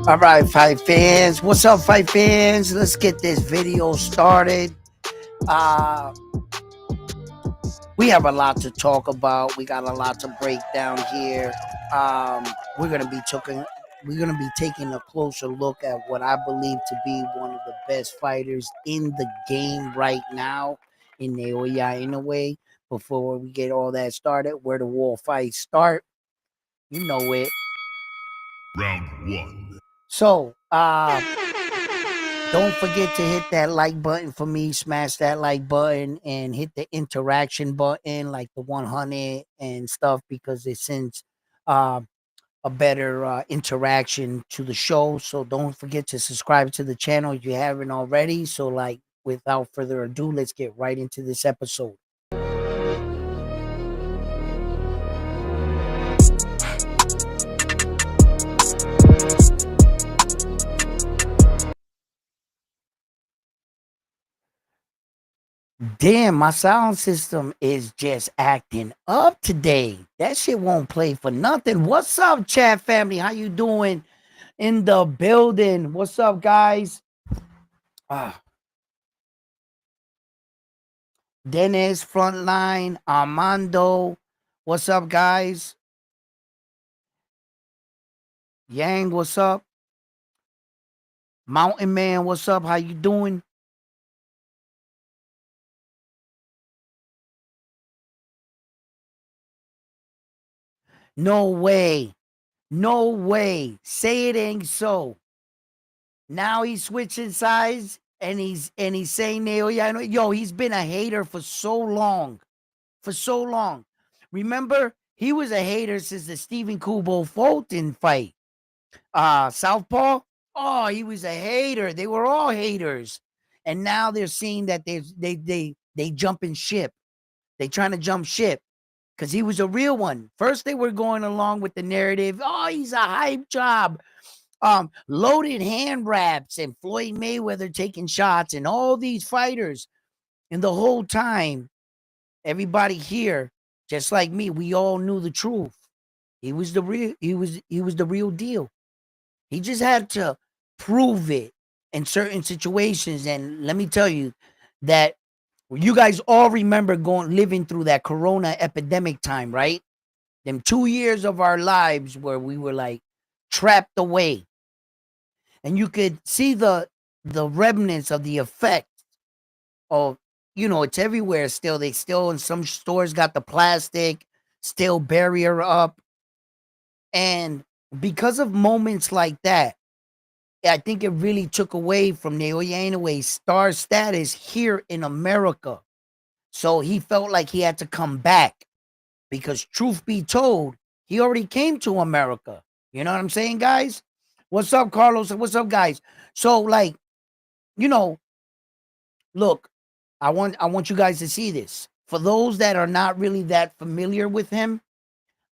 All right, fight fans. What's up, fight fans? Let's get this video started. Uh, we have a lot to talk about. We got a lot to break down here. We're gonna be taking a closer look at what I believe to be one of the best fighters in the game right now, in Naoya Inoue. Before we get all that started, where the war fights start, you know it. Round one. So, don't forget to hit that like button for me. Smash that like button and hit the interaction button, like the 100 and stuff, because it sends uh, a better interaction to the show. So don't forget to subscribe to the channel if you haven't already. So, like, without further ado, let's get right into this episode. Damn, my sound system is just acting up today. That shit won't play for nothing. What's up, chat family? How you doing in the building? What's up, guys? Ah, Dennis, Frontline, Armando. What's up, guys? Yang, what's up? Mountain Man, what's up? How you doing? No way. No way. Say it ain't so. Now he's switching sides and he's saying Naoya. Yo, he's been a hater for so long. For so long. Remember, he was a hater since the Stephen Kubo Fulton fight. Southpaw. Oh, he was a hater. They were all haters. And now they're seeing that they jumping ship. They trying to jump ship because he was a real one. First, they were going along with the narrative. Oh, he's a hype job. Loaded hand wraps and Floyd Mayweather taking shots and all these fighters. And the whole time, everybody here, just like me, we all knew the truth. He was the real deal. He just had to prove it in certain situations. And let me tell you that you guys all remember living through that corona epidemic time, right? Them 2 years of our lives where we were like trapped away. And you could see the remnants of the effect of, it's everywhere still. They still in some stores got the plastic still barrier up. And because of moments like that, I think it really took away from Naoya Inoue's star status here in America. So he felt like he had to come back because, truth be told, he already came to America. You know what I'm saying, guys? What's up, Carlos? What's up, guys? So, like, you know, look, I want you guys to see this. For those that are not really that familiar with him,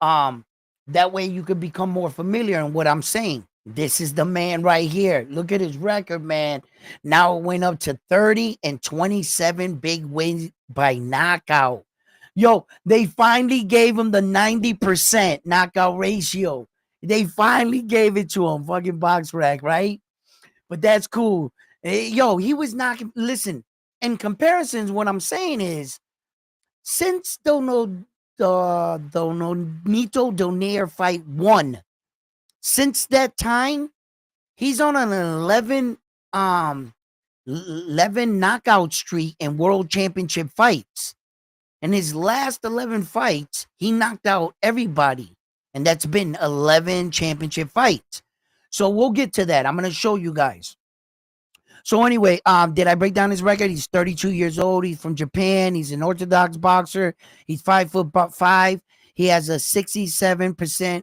um, that way you could become more familiar in what I'm saying. This is the man right here. Look at his record, man. Now it went up to 30 and 27 big wins by knockout. Yo, they finally gave him the 90% knockout ratio. They finally gave it to him. Fucking box rack, right? But that's cool. Yo, he was knocking. Listen, in comparisons, what I'm saying is, since the Nito Donaire fight one, since that time, he's on an 11 knockout streak in world championship fights. In his last 11 fights, he knocked out everybody. And that's been 11 championship fights. So we'll get to that. I'm going to show you guys. So anyway, did I break down his record? He's 32 years old. He's from Japan. He's an orthodox boxer. He's 5'5". He has a 67%,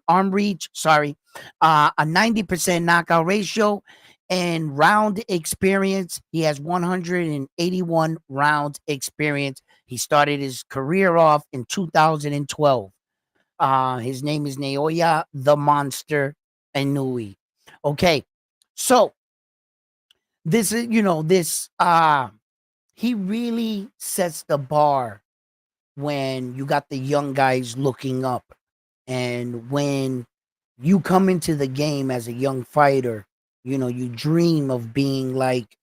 arm reach, sorry, a 90% knockout ratio, and round experience. He has 181 rounds experience. He started his career off in 2012. His name is Naoya the Monster Inoue. Okay, so this is, he really sets the bar when you got the young guys looking up, and when you come into the game as a young fighter, you dream of being like,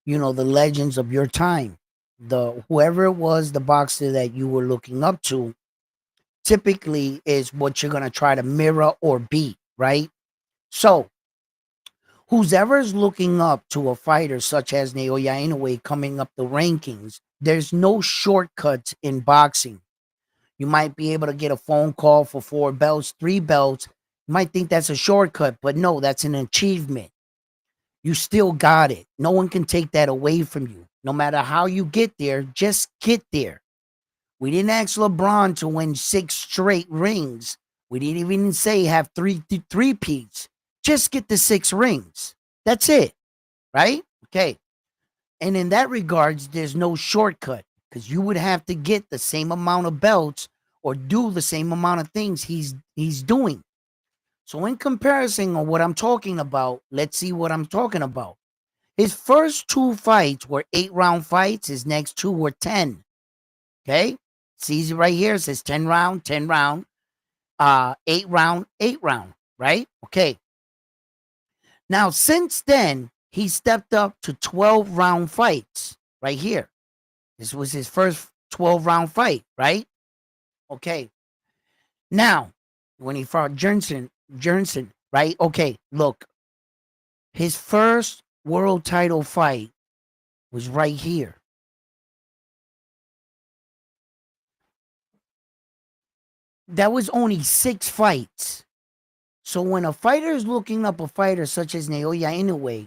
the legends of your time. The whoever it was, the boxer that you were looking up to, typically is what you're gonna try to mirror or beat, right? So who's ever is looking up to a fighter such as Naoya Inoue coming up the rankings, there's no shortcuts in boxing. You might be able to get a phone call for 4 belts, 3 belts. You might think that's a shortcut, but no, that's an achievement. You still got it. No one can take that away from you. No matter how you get there, just get there. We didn't ask LeBron to win 6 straight rings. We didn't even say have three peats. Just get the 6 rings. That's it, right? Okay. And in that regards, there's no shortcut because you would have to get the same amount of belts or do the same amount of things he's doing. So in comparison on what I'm talking about, let's see what I'm talking about. His first 2 fights were 8-round fights. His next 2 were 10. Okay. It's easy right here. It says 10 round, 10 round, 8 round, 8 round, right? Okay. Now, since then, he stepped up to 12-round fights right here. This was his first 12-round fight, right? Okay. Now, when he fought Johnson, right? Okay, look. His first world title fight was right here. That was only 6 fights. So when a fighter is looking up a fighter such as Naoya Inoue,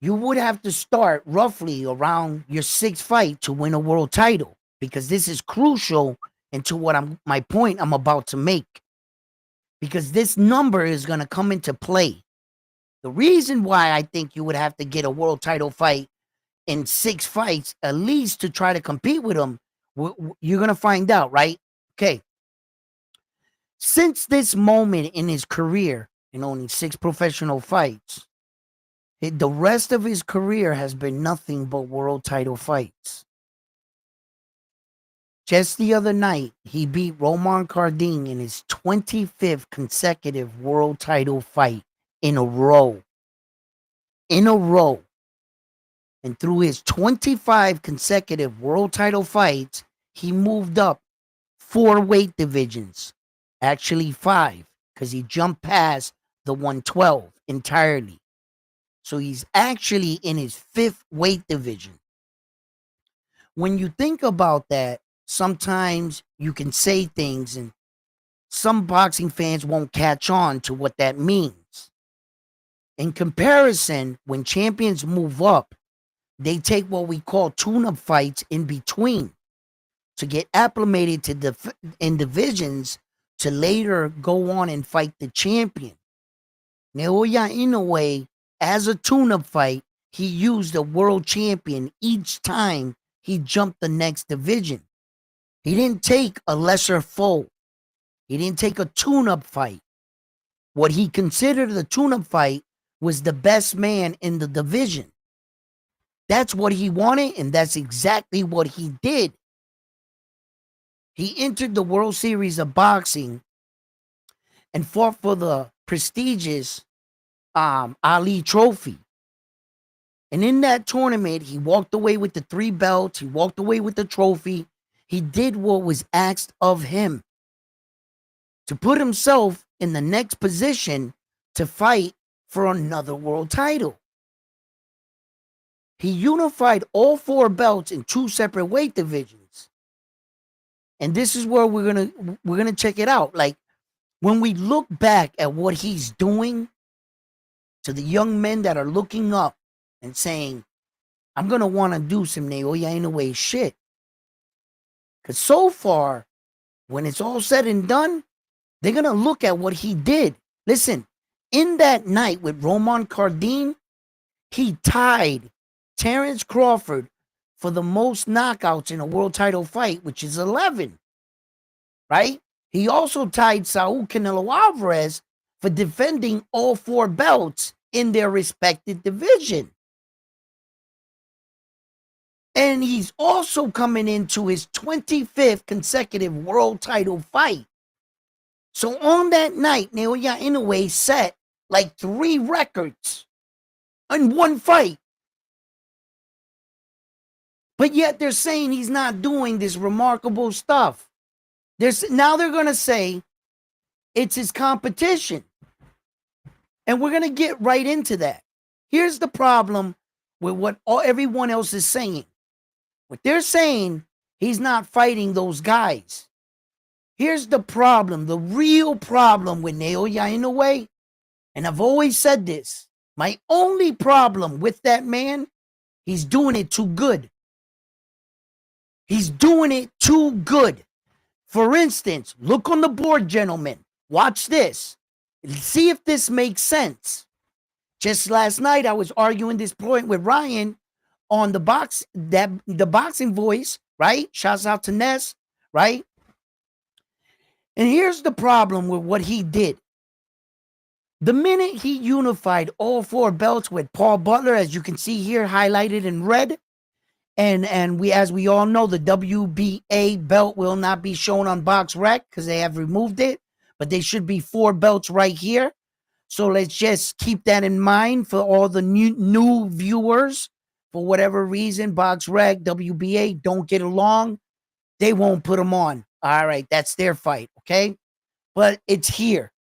you would have to start roughly around your 6th fight to win a world title, because this is crucial into my point I'm about to make, because this number is going to come into play. The reason why I think you would have to get a world title fight in 6 fights at least to try to compete with him, you're going to find out, right? Okay. Since this moment in his career, in only 6 professional fights, the rest of his career has been nothing but world title fights. Just the other night, he beat Roman Cardin in his 25th consecutive world title fight in a row. In a row. And through his 25 consecutive world title fights, he moved up 4 weight divisions. Actually 5, because he jumped past the 112 entirely. So he's actually in his 5th weight division. When you think about that, sometimes you can say things and some boxing fans won't catch on to what that means. In comparison, when champions move up, they take what we call tune-up fights in between to get acclimated to in divisions to later go on and fight the champion. Naoya Inoue, as a tune-up fight, he used a world champion each time he jumped the next division. He didn't take a lesser foe. He didn't take a tune-up fight. What he considered a tune-up fight was the best man in the division. That's what he wanted, and that's exactly what he did. He entered the World Series of Boxing and fought for the prestigious Ali Trophy. And in that tournament, he walked away with the 3 belts. He walked away with the trophy. He did what was asked of him to put himself in the next position to fight for another world title. He unified all 4 belts in 2 separate weight divisions. And this is where we're gonna check it out. Like, when we look back at what he's doing to the young men that are looking up and saying, I'm gonna want to do some Naoya Inoue shit. Because so far, when it's all said and done, they're gonna look at what he did. Listen, in that night with Roman Cardin, he tied Terrence Crawford for the most knockouts in a world title fight, which is 11. Right? He also tied Saul Canelo Alvarez for defending all 4 belts in their respective division. And he's also coming into his 25th consecutive world title fight. So on that night, Naoya Inoue set like 3 records in one fight. But yet they're saying he's not doing this remarkable stuff. Now they're going to say it's his competition. And we're going to get right into that. Here's the problem with what everyone else is saying. What they're saying, he's not fighting those guys. Here's the problem, the real problem with Naoya Inoue. And I've always said this. My only problem with that man, he's doing it too good. He's doing it too good. For instance, look on the board, gentlemen. Watch this. See if this makes sense. Just last night, I was arguing this point with Ryan on the boxing voice, right? Shouts out to Ness, right? And here's the problem with what he did. The minute he unified all 4 belts with Paul Butler, as you can see here highlighted in red, and we, as we all know, the WBA belt will not be shown on BoxRec because they have removed it, but they should be 4 belts right here. So let's just keep that in mind for all the new viewers. For whatever reason, BoxRec, WBA don't get along, they won't put them on. All right, that's their fight, okay? But it's here.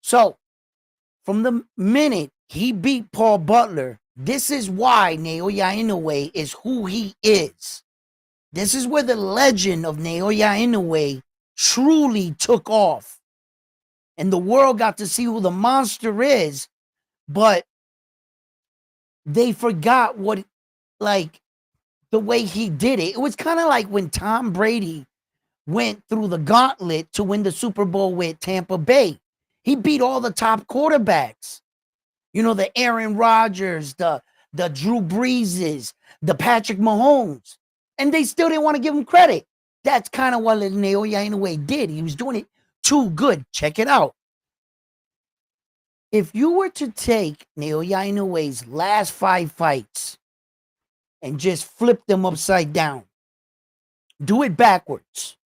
So from the minute he beat Paul Butler, this is why Naoya Inoue is who he is. This is where the legend of Naoya Inoue truly took off. And the world got to see who the monster is, but they forgot what, like, the way he did it. It was kind of like when Tom Brady went through the gauntlet to win the Super Bowl with Tampa Bay. He beat all the top quarterbacks. You know, the Aaron Rodgers, the Drew Breeses, the Patrick Mahomes. And they still didn't want to give him credit. That's kind of what Naoya Inoue did. He was doing it too good. Check it out. If you were to take Naoya Inoue's last 5 fights and just flip them upside down, do it backwards,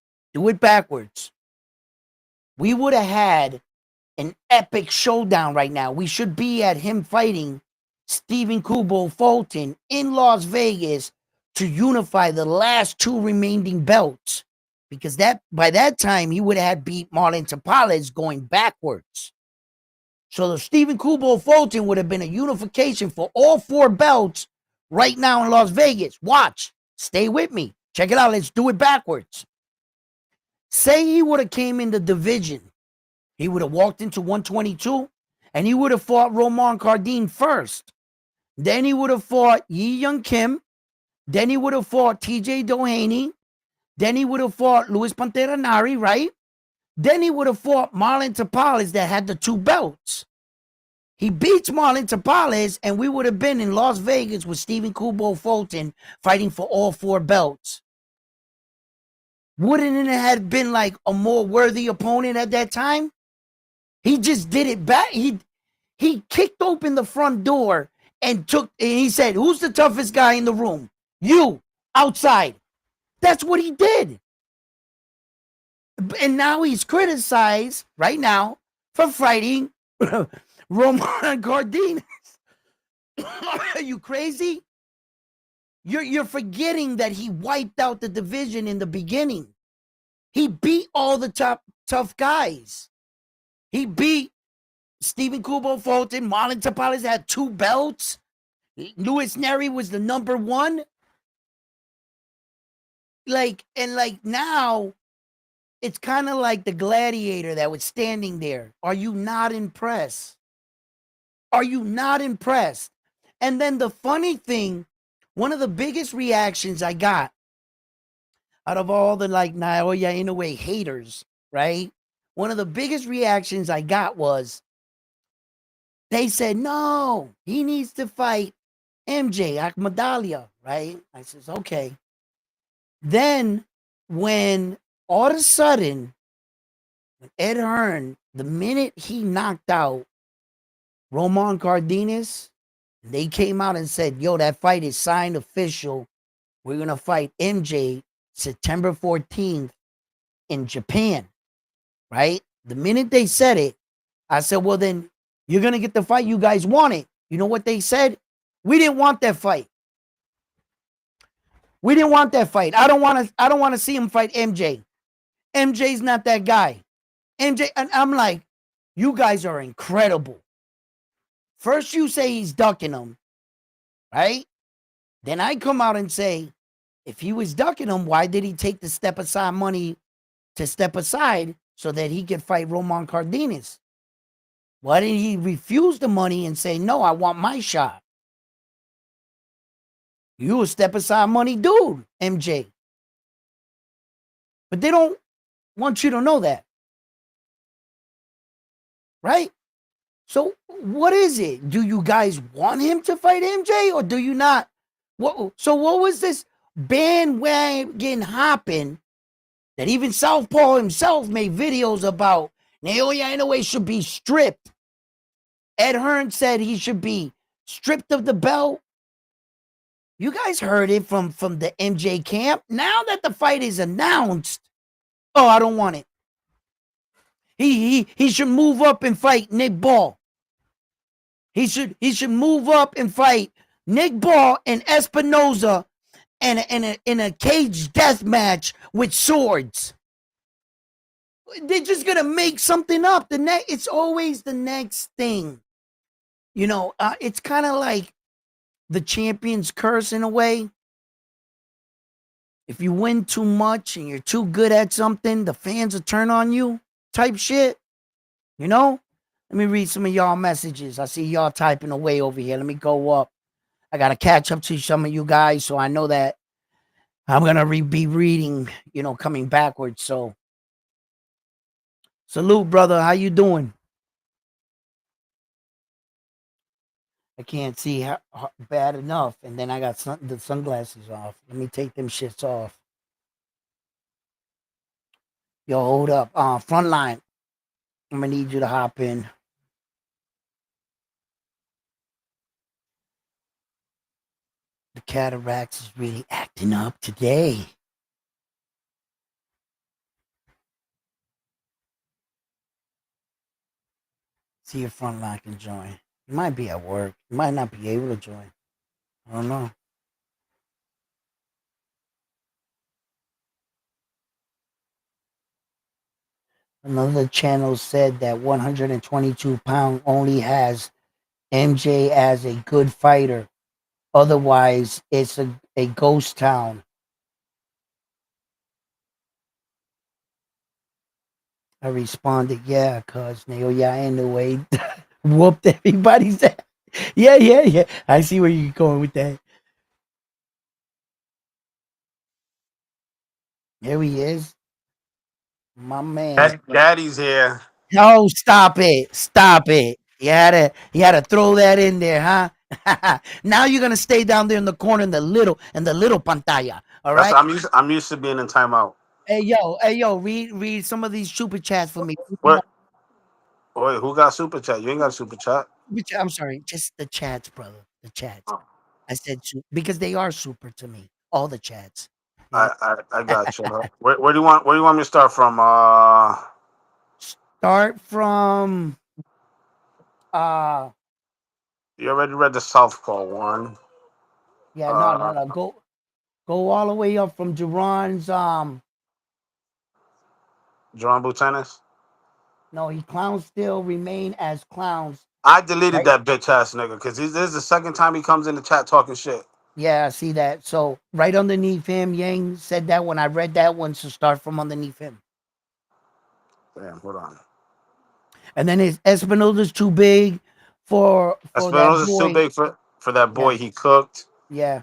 we would have had an epic showdown right now. We should be at him fighting Stephen Kubo Fulton in Las Vegas to unify the last 2 remaining belts, because by that time he would have had beat Marlon Tapales going backwards. So the Stephen Kubo Fulton would have been a unification for all 4 belts right now in Las Vegas. Watch. Stay with me. Check it out. Let's do it backwards. Say he would have came in the division. He would have walked into 122 and he would have fought Roman Cardin first. Then he would have fought Yi Young Kim. Then he would have fought TJ Doheny. Then he would have fought Luis Pantera Nari, right? Then he would have fought Marlon Tapales that had the 2 belts. He beats Marlon Tapales, and we would have been in Las Vegas with Stephen Kubo Fulton fighting for all 4 belts. Wouldn't it have been like a more worthy opponent at that time? He just did it back. He kicked open the front door and he said, "Who's the toughest guy in the room? You, outside." That's what he did. And now he's criticized right now for fighting Roman Cardin. Are you crazy? You're forgetting that he wiped out the division in the beginning. He beat all the tough guys. He beat Stephen Kubo Fulton. Marlon Tapales had 2 belts. Luis Neri was the number 1. Like now, it's kind of like the gladiator that was standing there. Are you not impressed? Are you not impressed? And then the funny thing, one of the biggest reactions I got out of all the Naoya Inoue haters, right? One of the biggest reactions I got was they said, no, he needs to fight MJ Akmadalia, right? I says, okay. Then when all of a sudden, when Ed Hearn, the minute he knocked out Roman Cardenas, they came out and said, yo, that fight is signed official. We're going to fight MJ September 14th in Japan, right? The minute they said it, I said, well, then you're going to get the fight you guys wanted. You know what they said? We didn't want that fight. We didn't want that fight. I don't want to see him fight MJ. MJ's not that guy. MJ, and I'm like, you guys are incredible. First you say he's ducking him, right? Then I come out and say, if he was ducking him, why did he take the step aside money to step aside so that he could fight Roman Cardenas? Why did he refuse the money and say, no, I want my shot? You a step aside money dude, MJ. But they don't want you to know that. Right? So what is it? Do you guys want him to fight MJ or do you not? So what was this bandwagon hopping that even Southpaw himself made videos about? Naoya Inoue should be stripped. Ed Hearn said he should be stripped of the belt. You guys heard it from the MJ camp. Now that the fight is announced, oh, I don't want it. He should move up and fight Nick Ball. He should move up and fight Nick Ball and Espinoza in a cage death match with swords. They're just gonna make something up. It's always the next thing. It's kind of like the champion's curse in a way. If you win too much and you're too good at something, the fans will turn on you type shit. Let me read some of y'all messages. I see y'all typing away over here. Let me go up. I got to catch up to some of you guys, so I know that I'm going to be reading, coming backwards. So, salute, brother. How you doing? I can't see bad enough, and then I got the sunglasses off. Let me take them shits off. Yo, hold up. Frontline. I'm going to need you to hop in. The cataracts is really acting up today. See if Frontline can join. You might be at work. You might not be able to join. I don't know. Another channel said that 122-pound only has MJ as a good fighter. Otherwise, it's a ghost town. I responded, yeah, because Naoya Inoue whooped everybody's ass. Yeah. I see where you're going with that. Here he is. My man. Daddy's here. Oh, stop it. Stop it. You had to throw that in there, huh? Now you're gonna stay down there in the corner in the little pantalla. All That's right. I'm used to being in timeout. Hey yo, read some of these super chats for me. What? Wait, who got super chat? You ain't got super chat. I'm sorry, just the chats, brother. The chats. Oh, I said because they are super to me. All the chats. Yeah. I got you. Where do you want me to start from? Start from uh You already read the Southpaw one. yeah, Uh, no. Go all the way up from Duran's John Tennis. no, he clowns still remain as clowns. I deleted Right? that bitch ass nigga because this is the second time he comes in the chat talking shit. Yeah, I see that. So right underneath him, Yang said that when I read that one, so start from underneath him. Damn, hold on. And then his Espinosa's too big for that Espinosa's too boy. big for that Yeah, boy he cooked. yeah.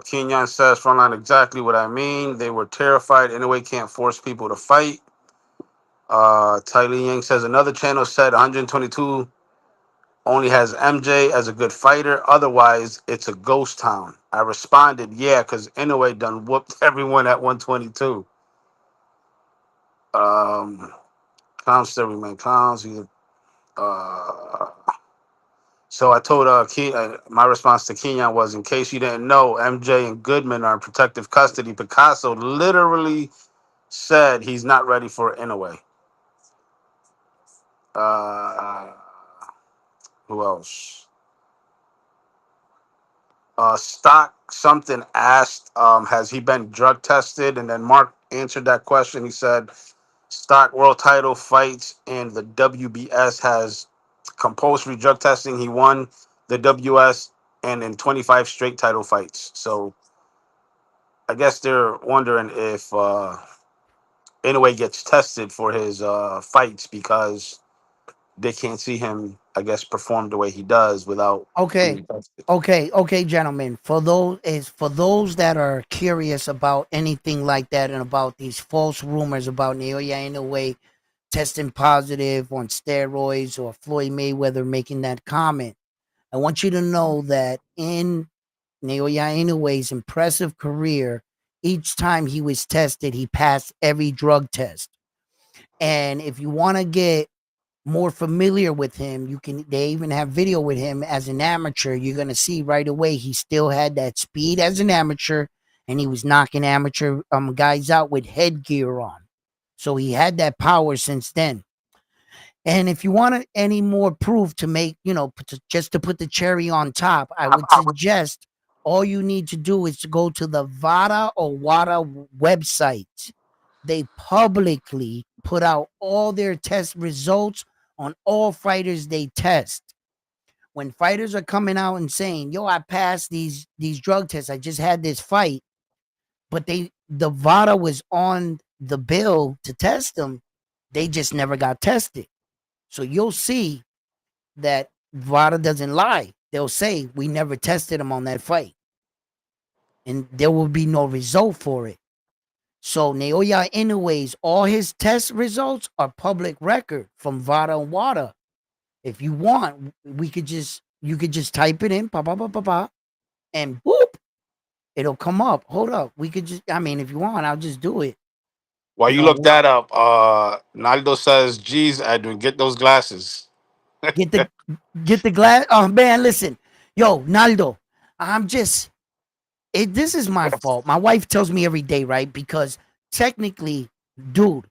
Kenyon says frontline exactly what I mean. They were terrified. Anyway, can't force people to fight. Ty Lee Yang says another channel said 122 only has MJ as a good fighter. Otherwise, it's a ghost town. I responded, yeah, because Inoue done whooped everyone at 122. Clowns still remain clowns. Uh, so I told my response to Kenyon was, in case you didn't know, MJ and Goodman are in protective custody. Picasso literally said he's not ready for Inoue. Uh, who else? Stock something asked, has he been drug tested? And then Mark answered that question. He said, Stock world title fights and the WBS has compulsory drug testing. He won the WS and in 25 straight title fights. So I guess they're wondering if Inoue gets tested for his fights because they can't see him, I guess, perform the way he does without Okay. being tested. Okay, gentlemen. For those that are curious about anything like that and about these false rumors about Naoya Inoue testing positive on steroids or Floyd Mayweather making that comment, I want you to know that in Naoya Inoue's impressive career, each time he was tested, he passed every drug test. And if you want to get more familiar with him, you can they even have video with him as an amateur. You're gonna see right away he still had that speed as an amateur, and he was knocking amateur guys out with headgear on. So he had that power since then. And if you want any more proof to make, just to put the cherry on top, I would suggest all you need to do is to go to the Vada or WADA website. They publicly put out all their test results on all fighters they test. When fighters are coming out and saying, "Yo, I passed these drug tests. I just had this fight," but the VADA was on the bill to test them, they just never got tested. So you'll see that VADA doesn't lie. They'll say we never tested him on that fight, and there will be no result for it. So Naoya Inoue's all his test results are public record from VADA and WADA. If you want, you could just type it in, pa pa pa pa pa, and whoop, it'll come up. Hold up, we could just. I mean, if you want, I'll just do it. While You you look know, that up, Naldo says, geez, Edwin, get those glasses. get the get the glass. Oh man, listen, yo, Naldo, I'm just. This is my fault. My wife tells me every day, right? Because technically, dude,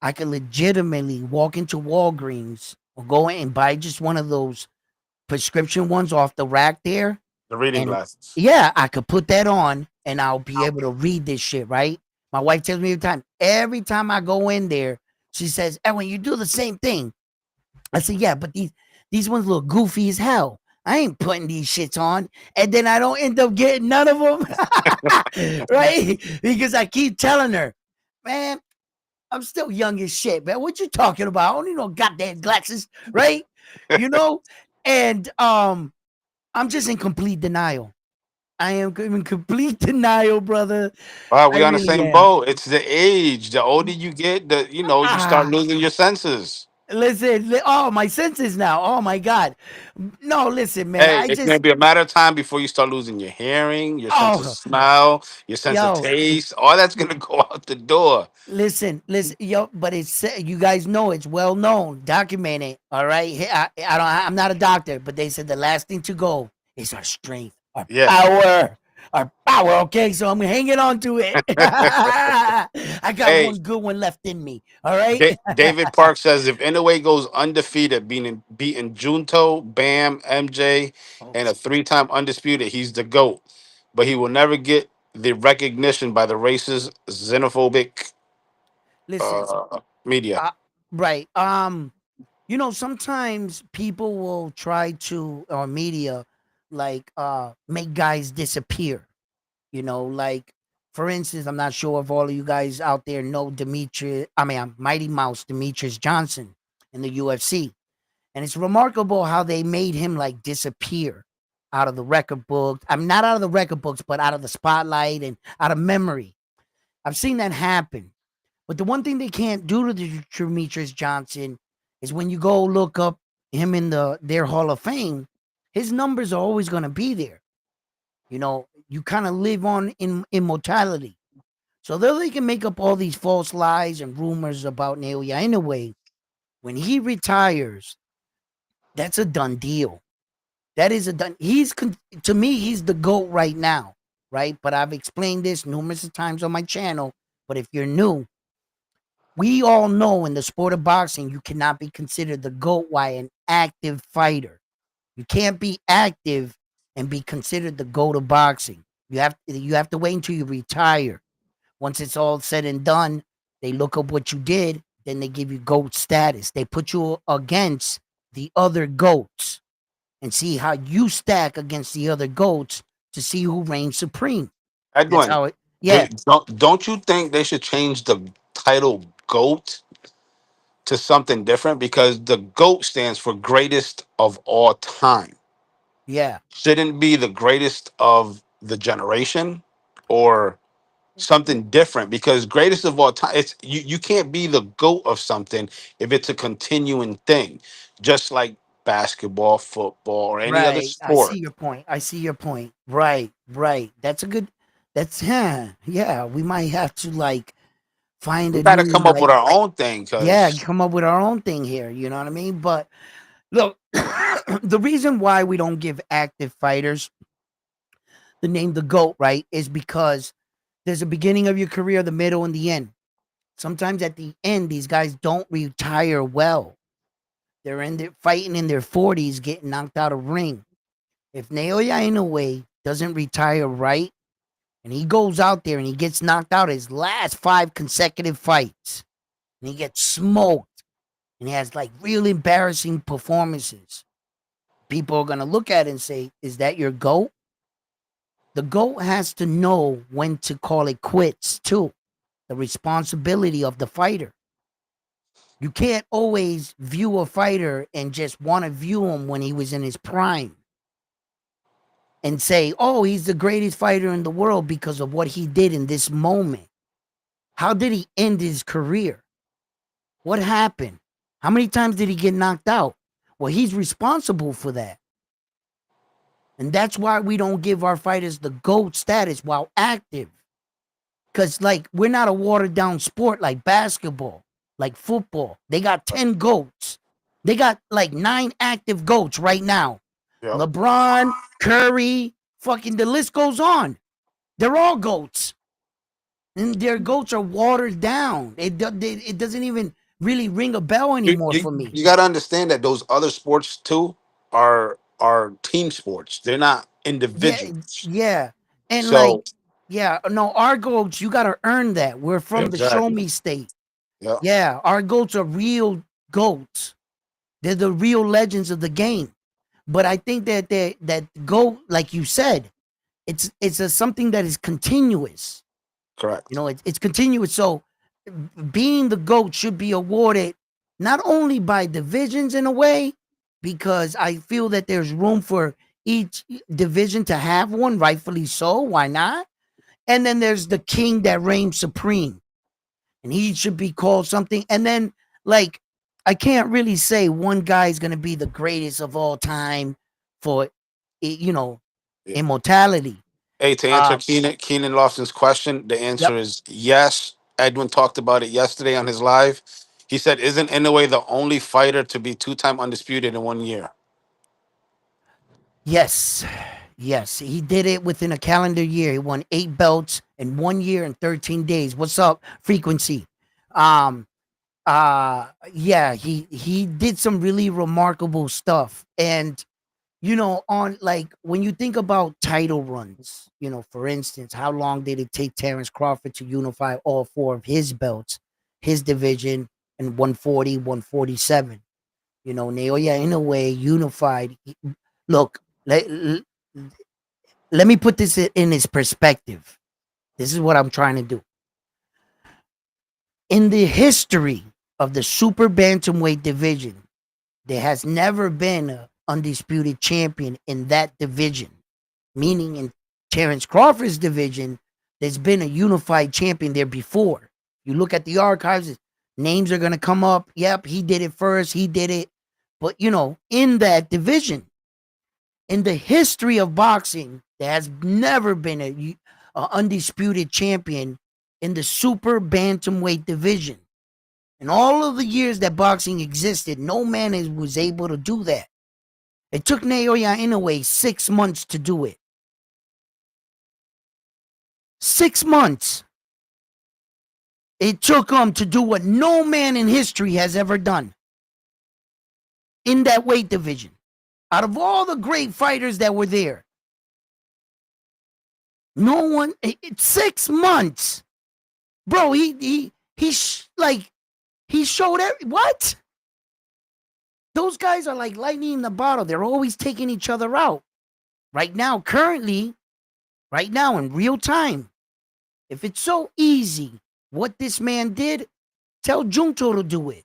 I could legitimately walk into Walgreens or go in and buy just one of those prescription ones off the rack there. The reading And glasses. yeah, I could put that on and I'll be able to read this shit, right? My wife tells me every time. Every time I go in there, she says, "Edwin, you do the same thing." I said, "Yeah, but these ones look goofy as hell. I ain't putting these shits on." And then I don't end up getting none of them. Right? Because I keep telling her, "Man, I'm still young as shit, man. What you talking about? I don't need no goddamn glasses, right?" You know? And I'm just in complete denial. I am in complete denial, brother. Wow, I we on the really same am. boat. It's the age. The older you get, you start Ah, losing your senses. listen. Oh, my senses now. Oh my god. No, listen, man. Hey, I it's gonna just. be a matter of time before you start losing your hearing, your sense of Oh, smell, your sense of yo. taste. All that's gonna go out the door. Listen, yo, but it's you guys know it's well known, documented. All right, I don't, I'm not a doctor, but they said the last thing to go is our strength, Yeah. our power. Okay, so I'm hanging on to it. I got Hey, one good one left in me. All right. David Park says if Inoue goes undefeated, beating Junto, Bam, MJ, Oh, and a three-time undisputed, he's the GOAT. But he will never get the recognition by the racist, xenophobic listen, media. uh, right. Sometimes people will try to or media like make guys disappear. Like for instance, I'm not sure if all of you guys out there know Mighty Mouse Demetrius Johnson in the UFC. And it's remarkable how they made him like disappear out of the record books. I'm not out of the record books, but out of the spotlight and out of memory. I've seen that happen. But the one thing they can't do to the Demetrius Johnson is when you go look up him in their Hall of Fame, his numbers are always going to be there. You kind of live on in immortality. So though they can make up all these false lies and rumors about Naoya Inoue, when he retires, that's a done deal. That is a done. To me, he's the GOAT right now, right? But I've explained this numerous times on my channel. But if you're new, We all know in the sport of boxing, you cannot be considered the GOAT while an active fighter. You can't be active and be considered the GOAT of boxing. You have to wait until you retire. Once it's all said and done, they look up what you did, then they give you GOAT status. They put you against the other GOATs and see how you stack against the other GOATs to see who reigns supreme. That's Edwin, how it, yeah, don't you think they should change the title GOAT to something different? Because the GOAT stands for greatest of all time. yeah. Shouldn't be the greatest of the generation or something different, because greatest of all time, it's you can't be the GOAT of something if it's a continuing thing, just like basketball, football, or any other Right. I see sport. your point. I see your point. Right. Right. That's a good. That's yeah. We might have to like find We a got to new come up like with our own thing, yeah, because come up with our own thing here. You know what I mean? But look, the reason why we don't give active fighters the name the GOAT, right, is because there's a beginning of your career, the middle, and the end. Sometimes at the end, these guys don't retire well. They're in their fighting in their 40s, getting knocked out of ring. If Naoya Inoue doesn't retire right, and he goes out there and he gets knocked out his last 5 consecutive fights, and he gets smoked, and he has like real embarrassing performances, people are gonna look at it and say, "Is that your GOAT?" The GOAT has to know when to call it quits too. The responsibility of the fighter. You can't always view a fighter and just want to view him when he was in his prime and say, oh, he's the greatest fighter in the world because of what he did in this moment. How did he end his career? What happened? How many times did he get knocked out? Well, he's responsible for that. And that's why we don't give our fighters the GOAT status while active. Because, like, we're not a watered down sport like basketball, like football. They got 10 GOATs. They got like 9 active GOATs right now. yep. LeBron, Curry, fucking the list goes on. They're all GOATs. And their GOATs are watered down. It doesn't even really ring a bell you, anymore you, for me. you got to understand that those other sports too are team sports. They're not Yeah, individuals. yeah. And like, So yeah, no, our GOATs, you got to earn that. We're from the show exactly. me state. Yeah. Yeah, our GOATs are real GOATs. They're the real legends of the game. But I think that GOAT, like you said, it's something that is continuous. You Correct. know, it's continuous. So being the GOAT should be awarded not only by divisions in a way, because I feel that there's room for each division to have one, rightfully so. Why not? And then there's the king that reigns supreme, and he should be called something. And then, like, I can't really say one guy is going to be the greatest of all time for, you know, Yeah. immortality. Hey, to answer Um, Keenan Lofton's question, the answer yep. is yes. Edwin talked about it yesterday on his live. He said, "Isn't Inoue the only fighter to be two-time undisputed in 1 year?" Yes. Yes. He did it within a calendar year. He won 8 belts in 1 year and 13 days. What's up, frequency? Um, yeah, he did some really remarkable stuff. And on like when you think about title runs, for instance, how long did it take Terrence Crawford to unify all 4 of his belts, his division, and 140, 147? Naoya Inoue unified. Look, let me put this in its perspective. This is what I'm trying to do. In the history of the super bantamweight division, there has never been an undisputed champion in that division. Meaning in Terrence Crawford's division, there's been a unified champion there before. You look at the archives, names are going to come up. Yep, he did it first. He did it. But, in that division, in the history of boxing, there has never been a undisputed champion in the super bantamweight division. In all of the years that boxing existed, no man was able to do that. It took Naoya Inoue 6 months to do it. 6 months. It took him to do what no man in history has ever done in that weight division. Out of all the great fighters that were there, no one. 6 months, bro. Like he showed what. Those guys are like lightning in the bottle. They're always taking each other out. Right now, currently, right now in real time, if it's so easy, what this man did, tell Junto to do it.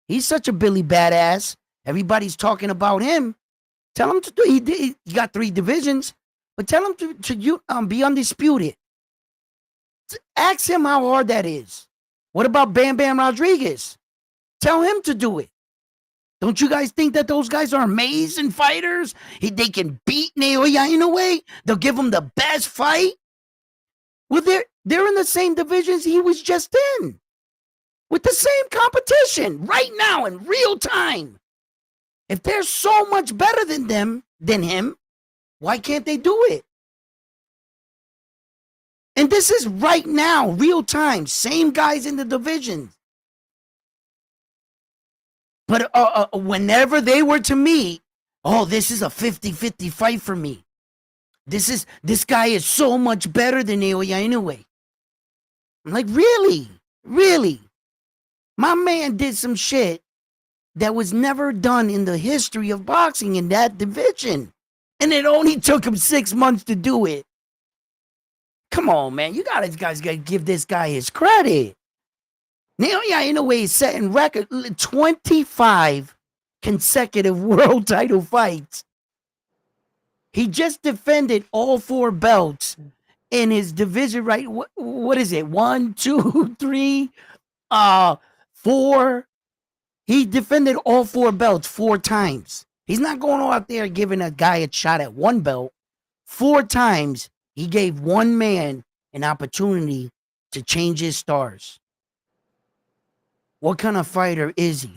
He's such a Billy badass. Everybody's talking about him. Tell him to do. He got 3 divisions, but tell him to be undisputed. Ask him how hard that is. What about Bam Bam Rodriguez? Tell him to do it. Don't you guys think that those guys are amazing fighters? They can beat Naoya Inoue. They'll give him the best fight. Well, they're in the same divisions he was just in, with the same competition right now in real time. If they're so much better than him, why can't they do it? And this is right now, real time, same guys in the division. But whenever they were to meet, oh, this is a 50-50 fight for me. This guy is so much better than Naoya Inoue. I'm like, really? Really? My man did some shit that was never done in the history of boxing in that division. And it only took him 6 months to do it. Come on, man. You guys gotta give this guy his credit. Naoya Inoue is setting record 25 consecutive world title fights. He just defended all 4 belts in his division, right? What is it? 1, 2, 3, 4. He defended all 4 belts 4 times. He's not going out there giving a guy a shot at 1 belt. 4 times he gave one man an opportunity to change his stars. What kind of fighter is he?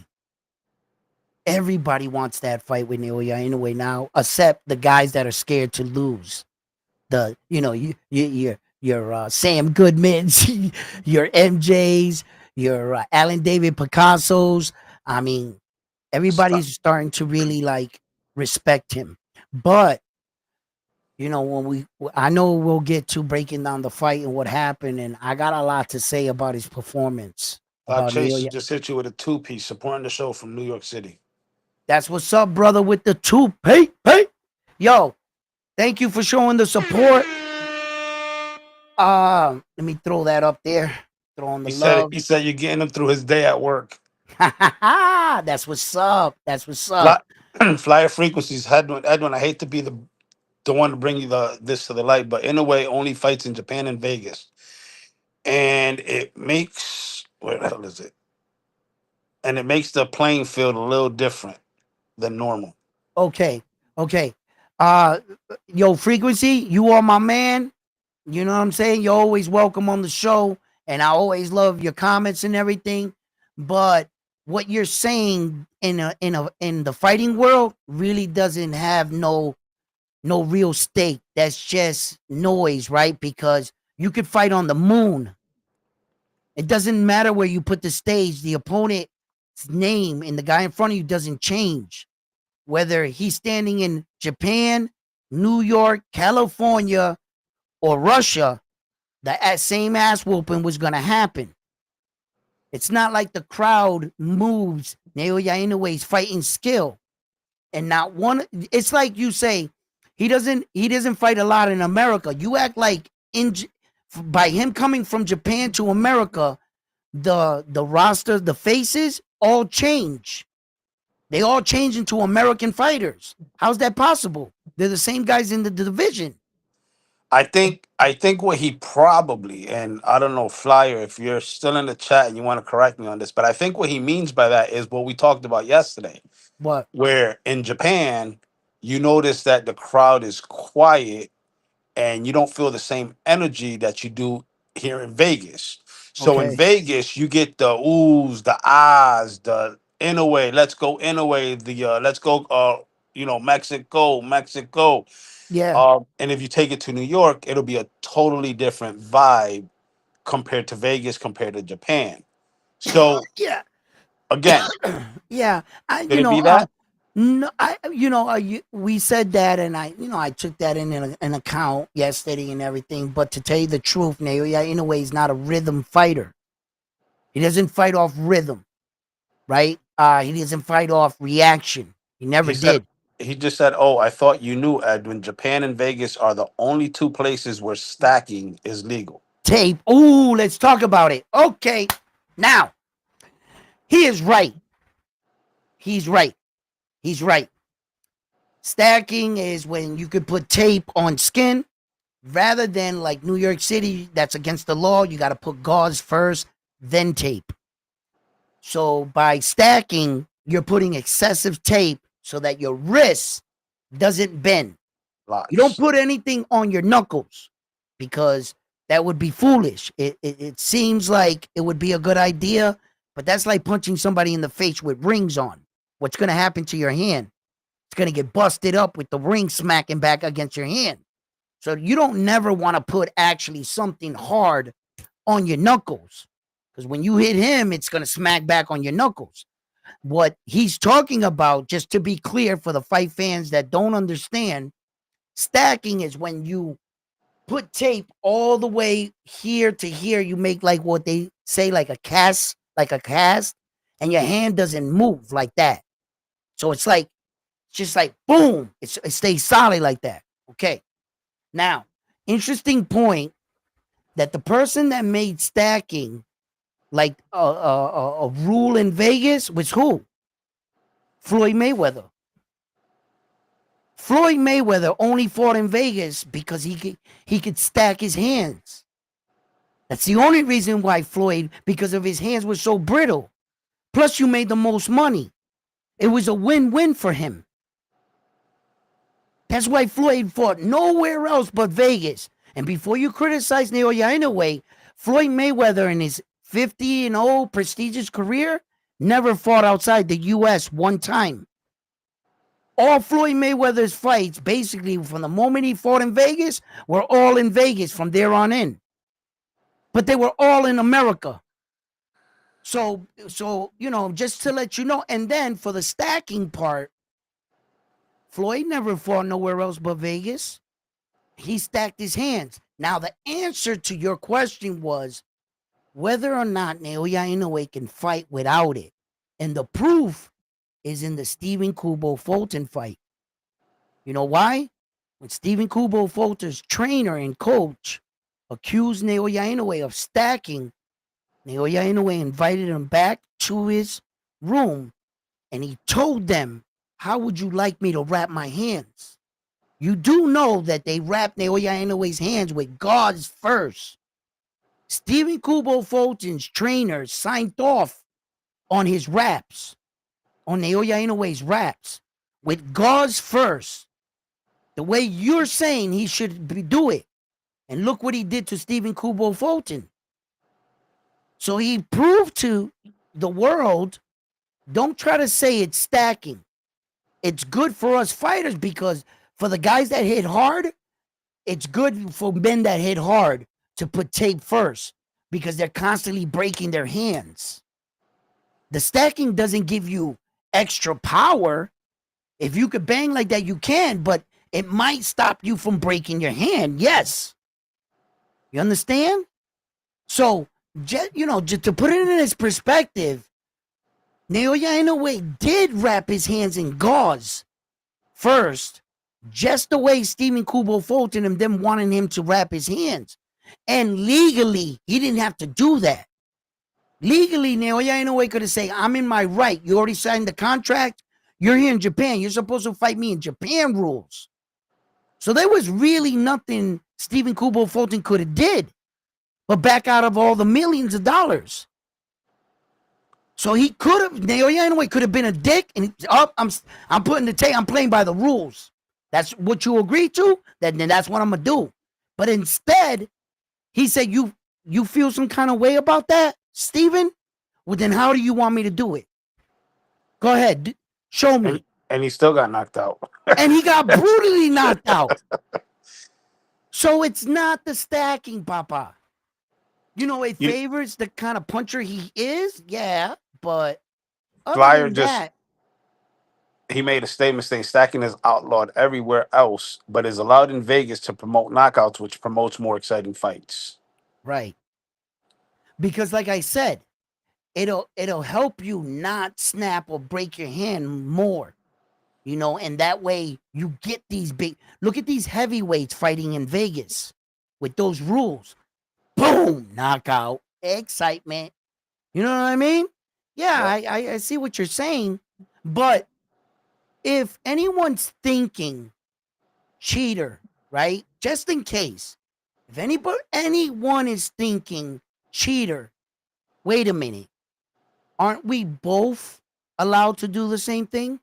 Everybody wants that fight with Naoya Inoue now, except the guys that are scared to lose. Your Sam Goodmans, your MJs, your Alan David Picassos. I mean, everybody's starting to really like respect him. But I know we'll get to breaking down the fight and what happened, and I got a lot to say about his performance. About Chase Naoya. just hit you with a 2-piece supporting the show from New York City. That's what's up, brother, with the 2. Hey. Yo, thank you for showing the support. Let me throw that up there. Throw on the love. He said you're getting him through his day at work. That's what's up. That's what's up. Flyer frequencies, Edwin. I hate to be the one to bring you this to the light, but in a way, only fights in Japan and Vegas, and it makes where the hell is it? And it makes the playing field a little different than normal. Okay. Uh, yo, Frequency, you are my man. You know what I'm saying? You're always welcome on the show, and I always love your comments and everything. But what you're saying in the fighting world really doesn't have no real stake. That's just noise, right? Because you could fight on the moon. It doesn't matter where you put the stage. The opponent's name and the guy in front of you doesn't change. Whether he's standing in Japan, New York, California, or Russia, the same ass whooping was going to happen. It's not like the crowd moves Naoya Inoue's fighting skill. And not one, it's like you say, he doesn't fight a lot in America. You act like by him coming from Japan to America, the roster, the faces all change. They all change into American fighters. How's that possible? They're the same guys in the division. I think what he probably, and I don't know, Flyer, if you're still in the chat and you want to correct me on this, but I think what he means by that is what we talked about yesterday. What? Where in Japan, you notice that the crowd is quiet and you don't feel the same energy that you do here in Vegas. So in Okay. Vegas, you get the oohs, the ahs, the in a way, let's go in a way, the let's go, Mexico. Yeah. And if you take it to New York, it'll be a totally different vibe compared to Vegas, compared to Japan. So Yeah. again, Yeah. could it be that? No, we said that, and I took that in an account yesterday and everything. But to tell you the truth, Naoya Inoue is not a rhythm fighter. He doesn't fight off rhythm, right? He doesn't fight off reaction. He never He said did. he just said, "Oh, I thought you knew, Edwin. Japan and Vegas are the only two places where stacking is legal." Tape. Ooh, let's talk about it. Okay, now he is right. He's right. He's right. Stacking is when you could put tape on skin rather than like New York City, that's against the law. You got to put gauze first, then tape. So by stacking, you're putting excessive tape so that your wrist doesn't bend. You don't Lies. put anything on your knuckles because that would be foolish. It seems like it would be a good idea, but that's like punching somebody in the face with rings on. What's going to happen to your hand? It's going to get busted up with the ring smacking back against your hand. So you don't never want to put actually something hard on your knuckles because when you hit him, it's going to smack back on your knuckles. What he's talking about, just to be clear for the fight fans that don't understand, stacking is when you put tape all the way here to here. You make like what they say, like a cast, and your hand doesn't move like that. So it's like, just like boom, it stays solid like that. Okay. Now, interesting point that the person that made stacking like a rule in Vegas was who? Floyd Mayweather. Floyd Mayweather only fought in Vegas because he could stack his hands. That's the only reason why Floyd, because of his hands were so brittle. Plus, you made the most money. It was a win-win for him. That's why Floyd fought nowhere else but Vegas. And before you criticize Naoya Inoue, Floyd Mayweather in his 50-0 prestigious career never fought outside the U.S. one time. All Floyd Mayweather's fights, basically from the moment he fought in Vegas, were all in Vegas from there on in. But they were all in America. So just to let you know. And then for the stacking part, Floyd never fought nowhere else but Vegas. He stacked his hands. Now, the answer to your question was whether or not Naoya Inoue can fight without it. And the proof is in the Stephen Kubo Fulton fight. You know why? When Stephen Kubo Fulton's trainer and coach accused Naoya Inoue of stacking, Naoya Inoue invited him back to his room and he told them, "How would you like me to wrap my hands?" You do know that they wrapped Naoya Inoue's hands with gauze first. Stephen Kubo Fulton's trainer signed off on his wraps, on Naoya Inoue's wraps, with gauze first. The way you're saying he should do it. And look what he did to Stephen Kubo Fulton. So he proved to the world, don't try to say it's stacking. It's good for us fighters because for the guys that hit hard, it's good for men that hit hard to put tape first because they're constantly breaking their hands. The stacking doesn't give you extra power. If you could bang like that, you can, but it might stop you from breaking your hand. Yes. You understand? So, just to put it in its perspective, Naoya Inoue did wrap his hands in gauze first, just the way Stephen Kubo Fulton and them wanting him to wrap his hands. And legally, he didn't have to do that. Legally, Naoya Inoue could have said, "I'm in my right. You already signed the contract. You're here in Japan. You're supposed to fight me in Japan rules." So there was really nothing Stephen Kubo Fulton could have did but back out of all the millions of dollars. So he could have, Naoya Inoue could have been a dick and I'm putting the tape, I'm playing by the rules. That's what you agree to, then that's what I'm gonna do. But instead, he said, you feel some kind of way about that, Steven? Well, then how do you want me to do it? Go ahead, show me. And he still got knocked out. And he got brutally knocked out. So it's not the stacking, Papa. It You, favors the kind of puncher he is, yeah, but other Flyer than just that, he made a statement saying stacking is outlawed everywhere else, but is allowed in Vegas to promote knockouts, which promotes more exciting fights. right? Because like I said, it'll help you not snap or break your hand more, and that way you get these big. Look at these heavyweights fighting in Vegas with those rules. Boom, knockout, excitement. You know what I mean? Yeah, Yep. I see what you're saying, but if anyone's thinking cheater, right? Just in case, if anyone is thinking cheater, wait a minute, aren't we both allowed to do the same thing?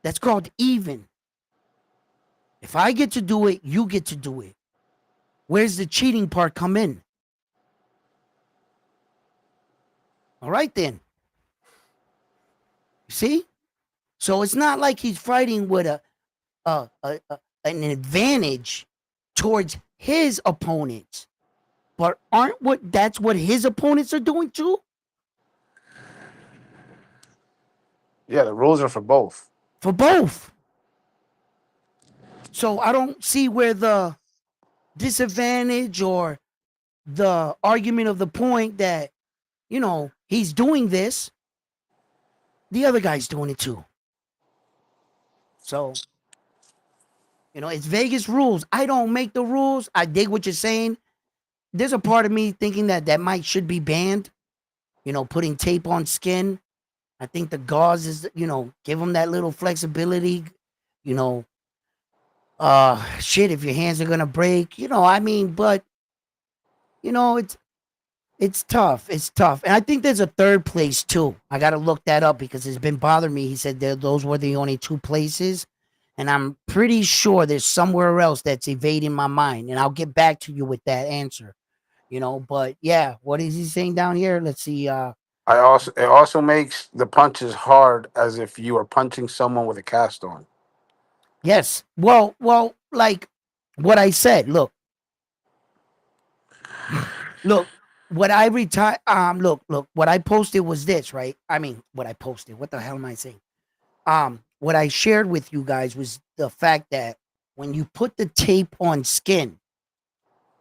That's called even. If I get to do it, you get to do it. Where's the cheating part come in? All right then. See? So it's not like he's fighting with an advantage towards his opponents. But aren't that's what his opponents are doing too? Yeah, the rules are for both. For both. So I don't see where the disadvantage or the argument of the point that, he's doing this, the other guy's doing it too. So, it's Vegas rules. I don't make the rules. I dig what you're saying. There's a part of me thinking that might should be banned, putting tape on skin. I think the gauze is, give them that little flexibility, you know, shit, if your hands are gonna break, but it's tough. It's tough. And I think there's a third place too. I gotta look that up because it's been bothering me. He said those were the only two places. And I'm pretty sure there's somewhere else that's evading my mind. And I'll get back to you with that answer. But yeah, what is he saying down here? Let's see. It also makes the punches hard as if you are punching someone with a cast on. Yes. Well, like what I said, look, what I retired look, what I posted was this, right? I mean, what I posted, what the hell am I saying? What I shared with you guys was the fact that when you put the tape on skin,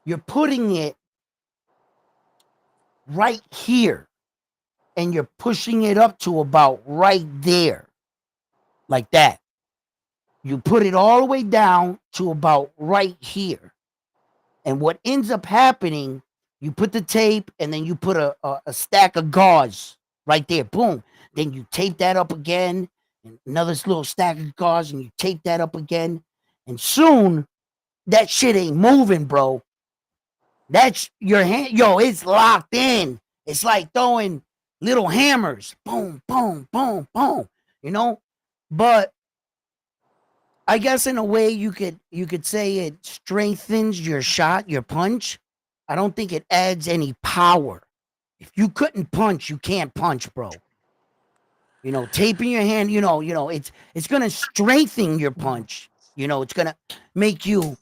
you're putting it right here and you're pushing it up to about right there, like that. You put it all the way down to about right here. And what ends up happening, you put the tape and then you put a stack of gauze right there. Boom. Then you tape that up again, and another little stack of gauze, and you tape that up again. And soon that shit ain't moving, bro. That's your hand. Yo, it's locked in. It's like throwing little hammers. Boom, boom, boom, boom. You know? But I guess in a way you could say it strengthens your shot, your punch. I don't think it adds any power. If you couldn't punch, you can't punch, bro. Taping your hand, it's gonna strengthen your punch. It's gonna make you,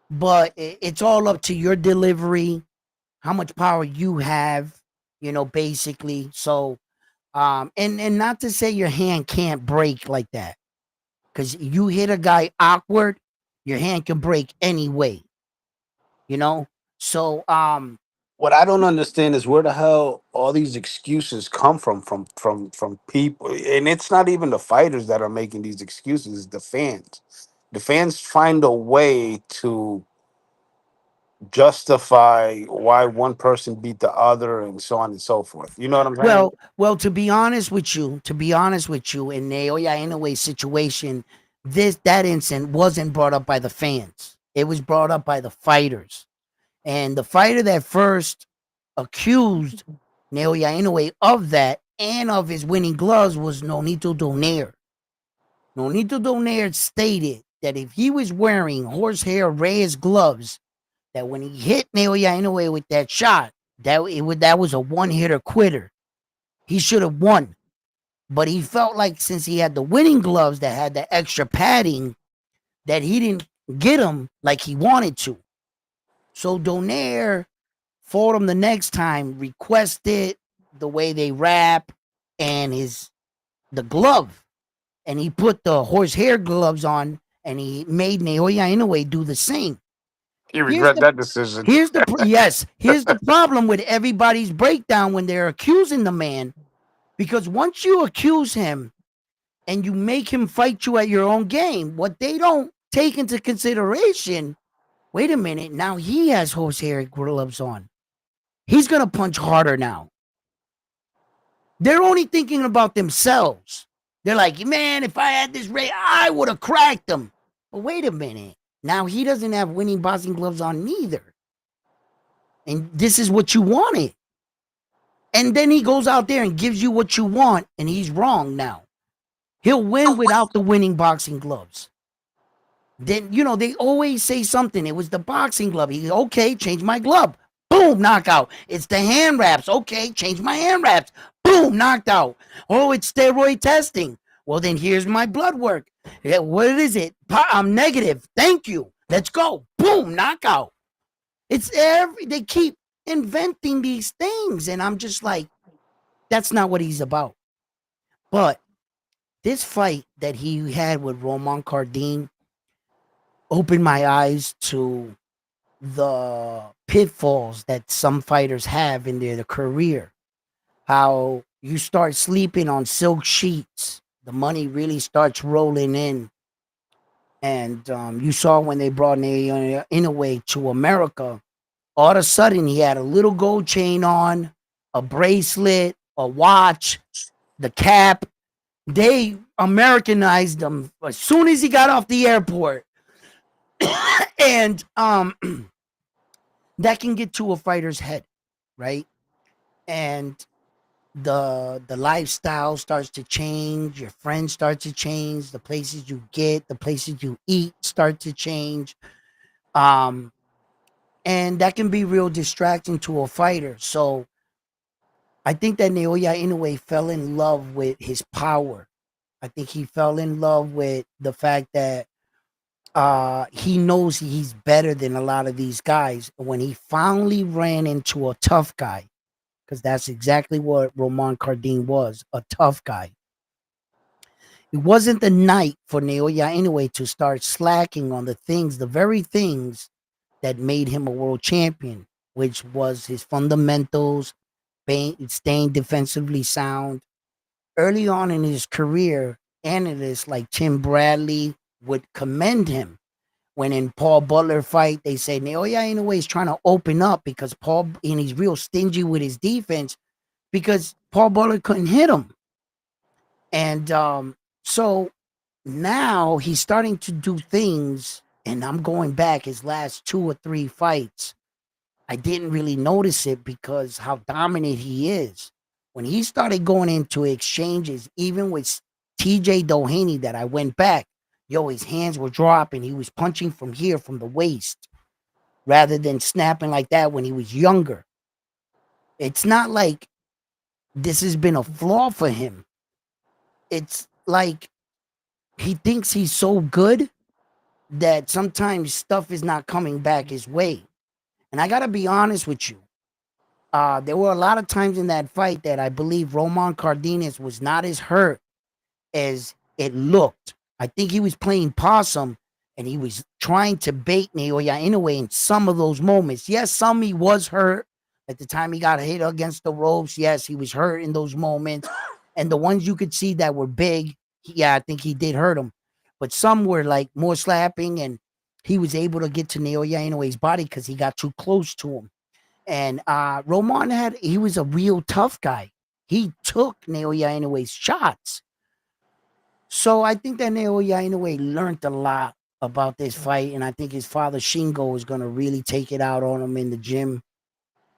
but it's all up to your delivery, how much power you have, basically. So, and not to say your hand can't break like that, because you hit a guy awkward, your hand can break anyway, you know. So, What I don't understand is where the hell all these excuses come from people, and it's not even the fighters that are making these excuses. It's the fans. The fans find a way to justify why one person beat the other, and so on and so forth. You know what I'm saying? well, to be honest with you, in Naoya Inoue situation, that incident wasn't brought up by the fans. It was brought up by the fighters. And the fighter that first accused Naoya Inoue of that and of his winning gloves was Nonito Donaire. Nonito Donaire stated that if he was wearing horsehair Reyes gloves, that when he hit Naoya Inoue with that shot, that was a one-hitter quitter. He should have won. But he felt like since he had the winning gloves that had the extra padding, that he didn't get him like he wanted to. So Donaire fought him the next time, requested the way they rap and the glove, and he put the horsehair gloves on, and he made Naoya Inoue do the same. You Here's regret the that decision. here's the problem with everybody's breakdown when they're accusing the man, because once you accuse him and you make him fight you at your own game, what they don't take into consideration, wait a minute, now he has horsehair gloves on. He's gonna punch harder now. They're only thinking about themselves. They're like, man, if I had this ray, I would have cracked him. But wait a minute. Now he doesn't have winning boxing gloves on neither. And this is what you wanted. And then he goes out there and gives you what you want, and he's wrong now. He'll win without the winning boxing gloves. Then, they always say something. It was the boxing glove. He, okay, change my glove. Boom, knockout. It's the hand wraps. Okay, change my hand wraps. Boom, knocked out. Oh, it's steroid testing. Well, then here's my blood work. Yeah, what is it? I'm negative. Thank you. Let's go. Boom, knockout. They keep inventing these things, and I'm just like, that's not what he's about. But this fight that he had with Roman Cardin opened my eyes to the pitfalls that some fighters have in their career. How you start sleeping on silk sheets, the money really starts rolling in. And you saw when they brought Naoya Inoue to America, all of a sudden he had a little gold chain on, a bracelet, a watch, the cap. They Americanized him as soon as he got off the airport. And that can get to a fighter's head, right? And the lifestyle starts to change, your friends start to change, the places you get, the places you eat start to change. Um and that can be real distracting to a fighter. So I think that Naoya Inoue fell in love with his power. I think he fell in love with the fact that he knows he's better than a lot of these guys. When he finally ran into a tough guy, because that's exactly what Roman Cardin was, a tough guy. It wasn't the night for Naoya Inoue to start slacking on the very things that made him a world champion, which was his fundamentals, staying defensively sound. Early on in his career, analysts like Tim Bradley would commend him. When in Paul Butler fight, they say Naoya Inoue is trying to open up because and he's real stingy with his defense because Paul Butler couldn't hit him. And so now he's starting to do things, and I'm going back his last 2 or 3 fights. I didn't really notice it because how dominant he is. When he started going into exchanges, even with TJ Doheny, that I went back, yo, his hands were dropping. He was punching from here, from the waist, rather than snapping like that when he was younger. It's not like this has been a flaw for him. It's like he thinks he's so good that sometimes stuff is not coming back his way. And I got to be honest with you. There were a lot of times in that fight that I believe Roman Cardenas was not as hurt as it looked. I think he was playing possum and he was trying to bait Naoya Inoue in some of those moments. Yes, some he was hurt. At the time he got hit against the ropes, yes, he was hurt in those moments. And the ones you could see that were big, yeah, I think he did hurt him. But some were like more slapping, and he was able to get to Naoya Inoue's body because he got too close to him. And Roman he was a real tough guy. He took Naoya Inoue's shots. So I think that Naoya Inoue learned a lot about this fight, and I think his father Shingo is going to really take it out on him in the gym.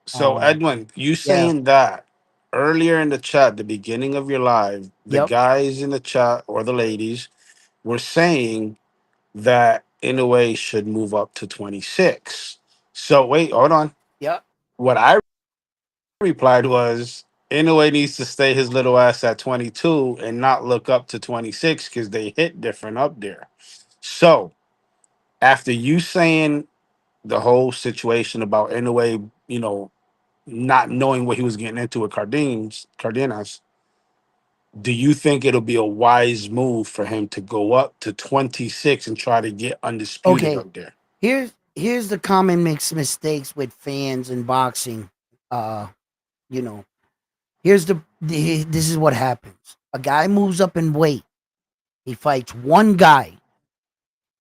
So, Um, Edwin, you yeah, saying that earlier in the chat, the beginning of your live, the yep, guys in the chat or the ladies were saying that Inoue should move up to 26. So, wait, hold on. yep. What I replied was Inoue needs to stay his little ass at 22 and not look up to 26 because they hit different up there. So, after you saying the whole situation about Inoue, not knowing what he was getting into with Cardenas, do you think it'll be a wise move for him to go up to 26 and try to get undisputed Okay, up there? here's the common mixed mistakes with fans in boxing. Uh, you know, here's this is what happens. A guy moves up in weight. He fights one guy.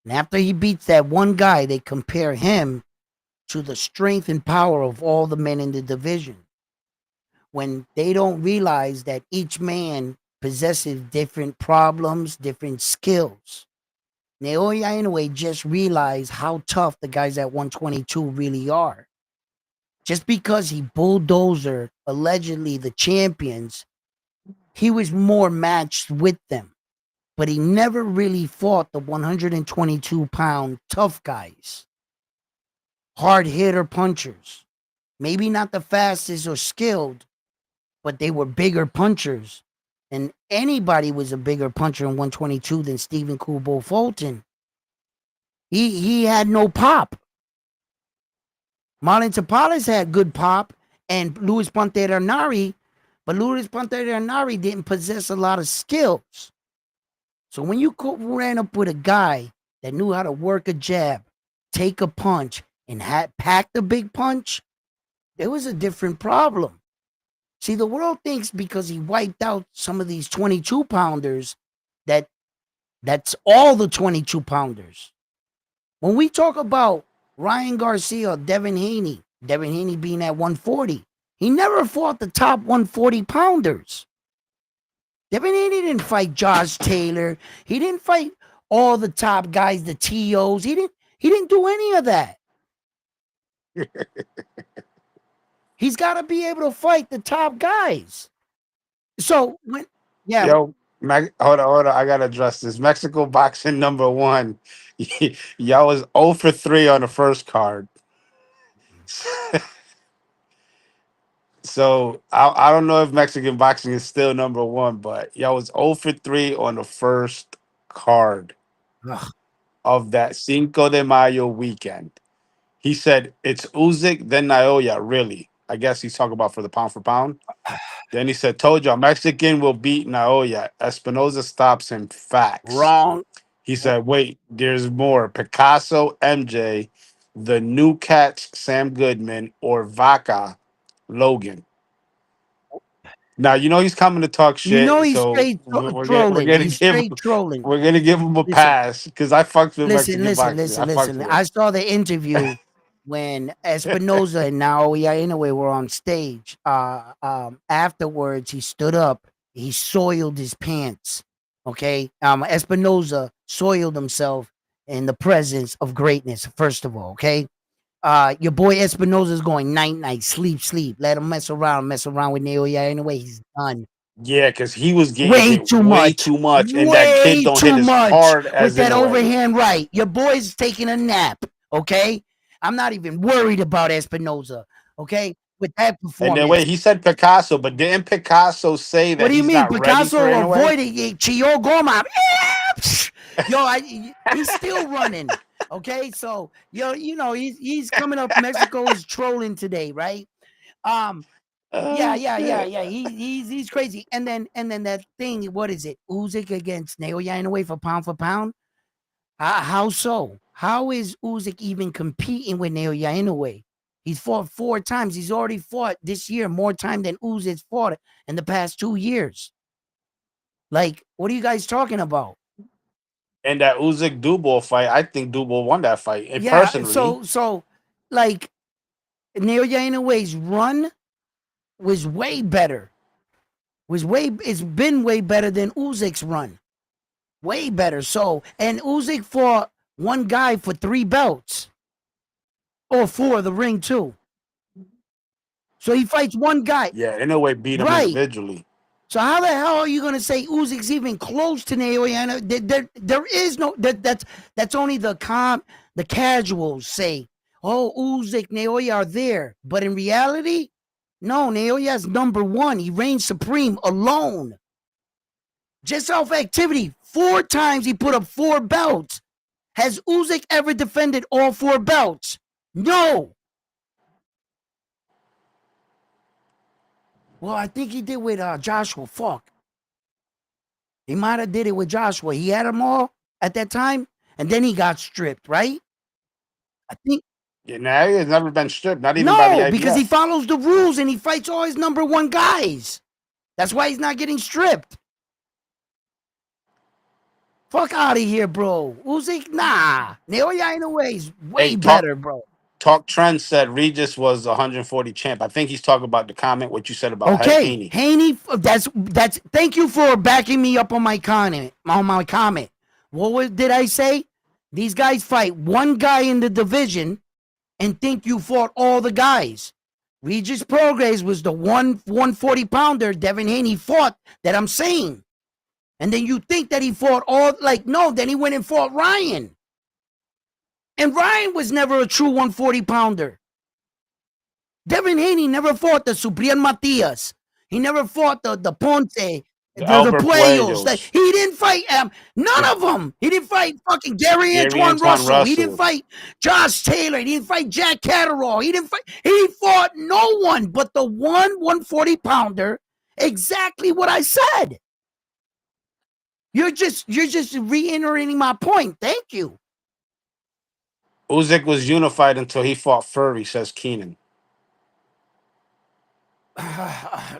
And after he beats that one guy, they compare him to the strength and power of all the men in the division. When they don't realize that each man possesses different problems, different skills. Naoya Inoue just realized how tough the guys at 122 really are. Just because he bulldozer allegedly the champions, he was more matched with them. But he never really fought the 122-pound tough guys, hard hitter punchers. Maybe not the fastest or skilled, but they were bigger punchers. And anybody was a bigger puncher in 122 than Stephen Kubo Fulton. He had no pop. Marlon Tapales had good pop, and Luis Pantera Nari, but Luis Pantera Nari didn't possess a lot of skills. So when you ran up with a guy that knew how to work a jab, take a punch, and had packed a big punch, there was a different problem. See, the world thinks because he wiped out some of these 22 pounders that's all the 22 pounders. When we talk about Ryan Garcia or Devin Haney being at 140, he never fought the top 140 pounders. Devin Haney didn't fight Josh Taylor. He didn't fight all the top guys, the TOs. He didn't do any of that. He's got to be able to fight the top guys. So when Yo, hold on. I gotta address this. Mexico boxing number one. Y'all was 0 for 3 on the first card. So I don't know if Mexican boxing is still number one, but y'all was 0 for 3 on the first card ugh, of that Cinco de Mayo weekend. He said it's Usyk, then Naoya. Really? I guess he's talking about for the pound for pound. Then he said, "Told y'all Mexican will beat Naoya." Espinoza stops him. Facts. wrong. He said, "Wait, there's more. Picasso, MJ, the new Cats, Sam Goodman, or Vaca, Logan." Now you know he's coming to talk You know shit, he's so straight we're trolling. gonna He's give straight trolling. we're gonna give him a Listen, pass because I fucked with listen, Mexican listen, boxing. listen, I fucked listen. with I him. saw the interview when Espinoza and Naoya Inoue were on stage. Afterwards, he stood up. He soiled his pants. Okay, Espinoza soiled himself in the presence of greatness. First of all, okay. Your boy Espinoza is going night night, sleep sleep. Let him mess around with Naoya Inoue. He's done. Yeah, because he was getting Way hit too way much. too much, and that kid Way don't hit too as much hard with as in that a way. overhand right. Your boy's taking a nap. Okay. I'm not even worried about Espinoza. Okay. With that And then performance. wait, he said Picasso, but didn't Picasso say What that do you he's mean? not ready for Picasso Inoue? avoided Chio Goma. Yo, he's still running. Okay. So, he's coming up. Mexico is trolling today, right? Um, Yeah, Oh yeah, yeah, shit! yeah. He's crazy. And then that thing, what is it? Usyk against Naoya Inoue for pound. How so? How is Usyk even competing with Naoya Inoue? He's fought 4 times. He's already fought this year more time than Usyk's fought in the past 2 years. Like, what are you guys talking about? And that Usyk Dubois fight, I think Dubois won that fight. And Yeah. personally, So like Naoya Inoue's run was way better. It's been way better than Usyk's run. Way better. So, and Usyk fought one guy for 3 belts or 4, the ring too. So he fights one guy. yeah, Inoue beat him Right. individually. So how the hell are you going to say Usyk's even close to Naoya? There is no, that's only the casuals say, oh, Usyk, Naoya are there. But in reality, no, Naoya's number one. He reigns supreme alone. Just off activity. 4 times he put up 4 belts. Has Usyk ever defended all 4 belts? No. Well, I think he did with Joshua. Fuck. He might have did it with Joshua. He had them all at that time, and then he got stripped, right? I think Yeah, Naoya has never been stripped, not even by the no, because he IBF. follows the rules and he fights all his number one guys. That's why he's not getting stripped. Fuck out of here, bro. Usyk, nah. Naoya Inoue is way Hey, talk better, bro. Talk Trend said Regis was 140 champ. I think he's talking about the comment what you said about Okay, Haney. Haney. That's. Thank you for backing me up on my comment. On my comment. Did I say? These guys fight one guy in the division and think you fought all the guys. Regis Prograis was the 140 pounder Devin Haney fought that I'm saying. And then you think that he fought all, like, no, then he went and fought Ryan. And Ryan was never a true 140 pounder. Devin Haney never fought the Subriel Matias. He never fought the Ponce, The the Albert Puellos. Puellos, He didn't fight none the of them. He didn't fight fucking Gary Gary Antoine Antoine Russell. He didn't Russell. fight Josh Taylor. He didn't fight Jack Catterall. He fought no one but the 140 pounder. Exactly what I said. You're just reiterating my point. Thank you. Usyk was unified until he fought Fury, says Keenan.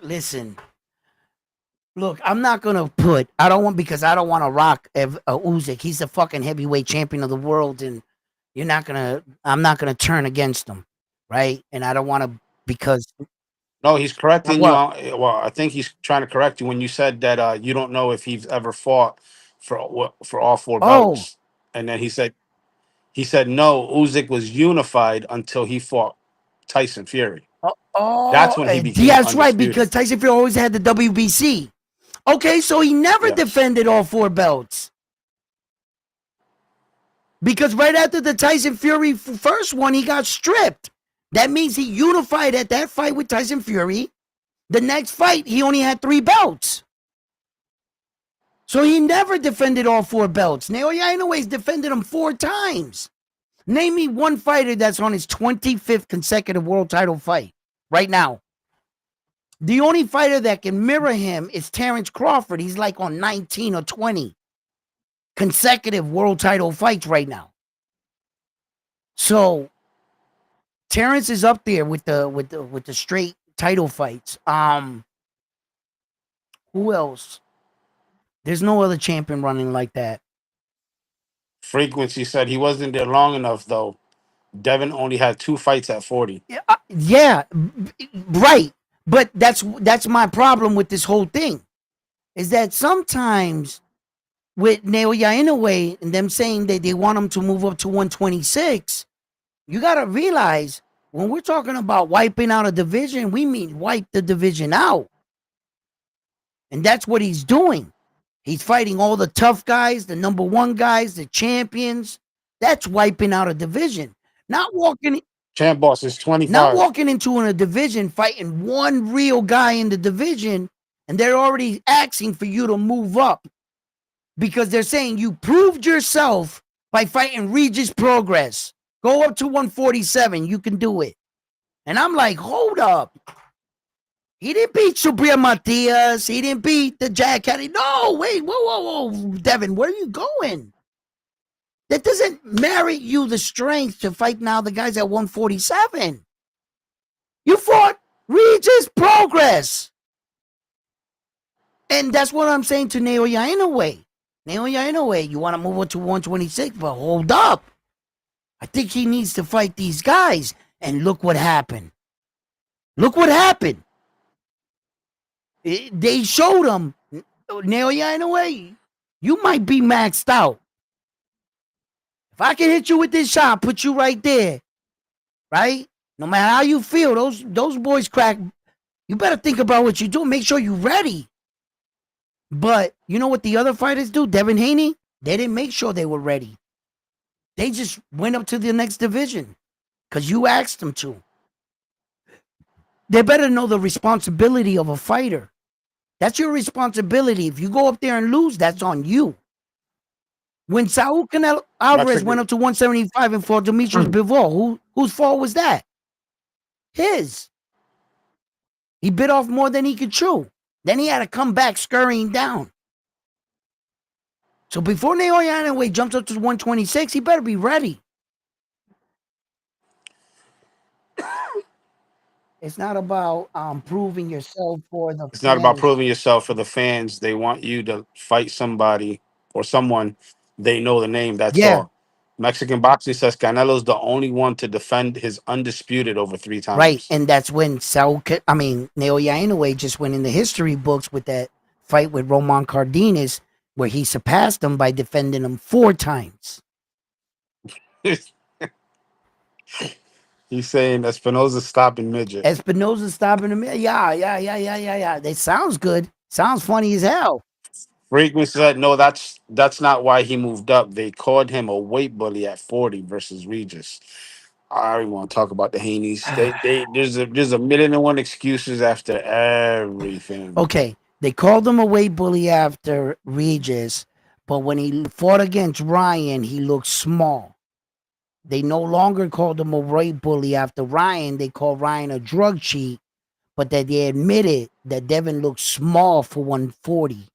Listen, look, I'm not gonna put. I don't want because I don't want to rock Usyk. He's the fucking heavyweight champion of the world, and you're not gonna. I'm not gonna turn against him, right? And I don't want to because No, he's correcting you what? on. Well, I think he's trying to correct you when you said that you don't know if he's ever fought for all four Oh, belts, and then he said no. Usyk was unified until he fought Tyson Fury. That's when he yeah, became that's right. Because undisputed. Tyson Fury always had the WBC. Okay, so he never Yes. defended all four belts. Because right after the Tyson Fury first one, he got stripped. That means he unified at that fight with Tyson Fury. The next fight, he only had 3 belts. So he never defended all 4 belts. Naoya Inoue's defended them 4 times. Name me one fighter that's on his 25th consecutive world title fight right now. The only fighter that can mirror him is Terrence Crawford. He's like on 19 or 20 consecutive world title fights right now. So Terrence is up there with the straight title fights. Who else? There's no other champion running like that. Frequency said he wasn't there long enough though. Devin only had 2 fights at 40. Yeah, right. But that's my problem with this whole thing. Is that sometimes with Naoya Inoue and them saying that they want him to move up to 126, you got to realize when we're talking about wiping out a division, we mean wipe the division out. And that's what he's doing. He's fighting all the tough guys, the number 1 guys, the champions. That's wiping out a division. Not walking Champ boss is Not 25. walking into a division fighting one real guy in the division, and they're already asking for you to move up because they're saying you proved yourself by fighting Regis Progress. Go up to 147. You can do it. And I'm like, hold up. He didn't beat Subriel Matias. He didn't beat the Jack Caddy. No, wait, whoa, Devin, where are you going? That doesn't merit you the strength to fight now the guys at 147. You fought Regis Progress. And that's what I'm saying to Naoya Inoue. Naoya Inoue, you want to move on to 126, but hold up. I think he needs to fight these guys. And look what happened. Look what happened. They showed him, Naoya Inoue, you might be maxed out. If I can hit you with this shot, put you right there, right? No matter how you feel, those boys crack. You better think about what you do. Make sure you're ready. But you know what the other fighters do? Devin Haney, they didn't make sure they were ready. They just went up to the next division because you asked them to. They better know the responsibility of a fighter. That's your responsibility. If you go up there and lose, that's on you. When Saul Canelo Alvarez went up to 175 and fought Demetrius Bivol, whose fault was that? His. He bit off more than he could chew. Then he had to come back scurrying down. So before Naoya Inoue jumps up to 126, he better be ready. It's not about proving yourself for the It's not about fans. proving yourself for the fans. They want you to fight somebody or someone they know the name. That's Yeah, all. Mexican boxing says Canelo's the only one to defend his undisputed over three right. times. And that's when Naoya Inoue just went in the history books with that fight with Roman Cardenas, where he surpassed him by defending him 4 times. He's saying Espinoza's stopping midget. Espinosa stopping him. Yeah. That sounds good. Sounds funny as hell. Freakman said, no, that's not why he moved up. They called him a weight bully at 40 versus Regis. I already want to talk about the Haneys. They there's a million and one excuses after everything. Okay, they called him a weight bully after Regis, but when he fought against Ryan, he looked small. They no longer called him a weight bully after Ryan. They called Ryan a drug cheat, but that they admitted that Devin looked small for 140.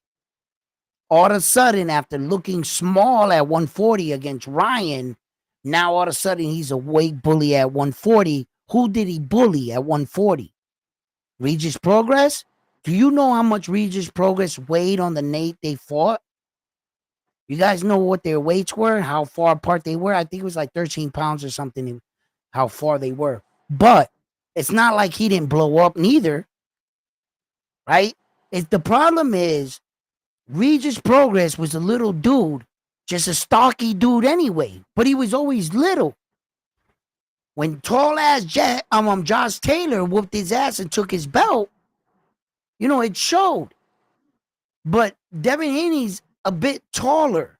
All of a sudden, after looking small at 140 against Ryan, now all of a sudden he's a weight bully at 140. Who did he bully at 140? Regis Progress? Do you know how much Regis Progress weighed on the Nate they fought? You guys know what their weights were, how far apart they were? I think it was like 13 pounds or something, how far they were. But it's not like he didn't blow up neither, right? The problem is Regis Progress was a little dude, just a stocky dude anyway, but he was always little. When tall ass Josh Taylor whooped his ass and took his belt, it showed. But Devin Haney's a bit taller.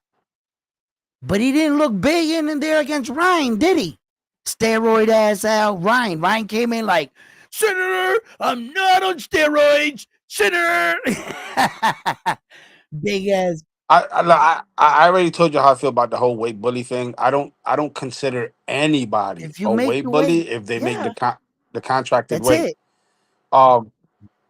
But he didn't look big in there against Ryan, did he? Steroid ass out Ryan. Ryan came in like, Senator, I'm not on steroids. Senator. Big ass. I already told you how I feel about the whole weight bully thing. I don't consider anybody If you a make weight the weight, bully if they make yeah, the contracted that's weight. it. Um,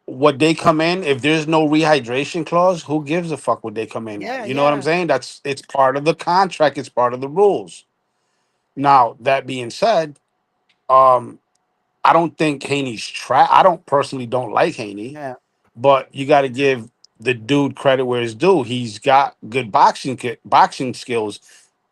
what they come in, if there's no rehydration clause, who gives a fuck what they come in at? Yeah, You know what I'm yeah. saying? It's part of the contract. It's part of the rules. Now that being said, um, I don't think Haney's I don't personally don't like Haney, Yeah. but you got to give the dude credit where it's due. He's got good boxing skills.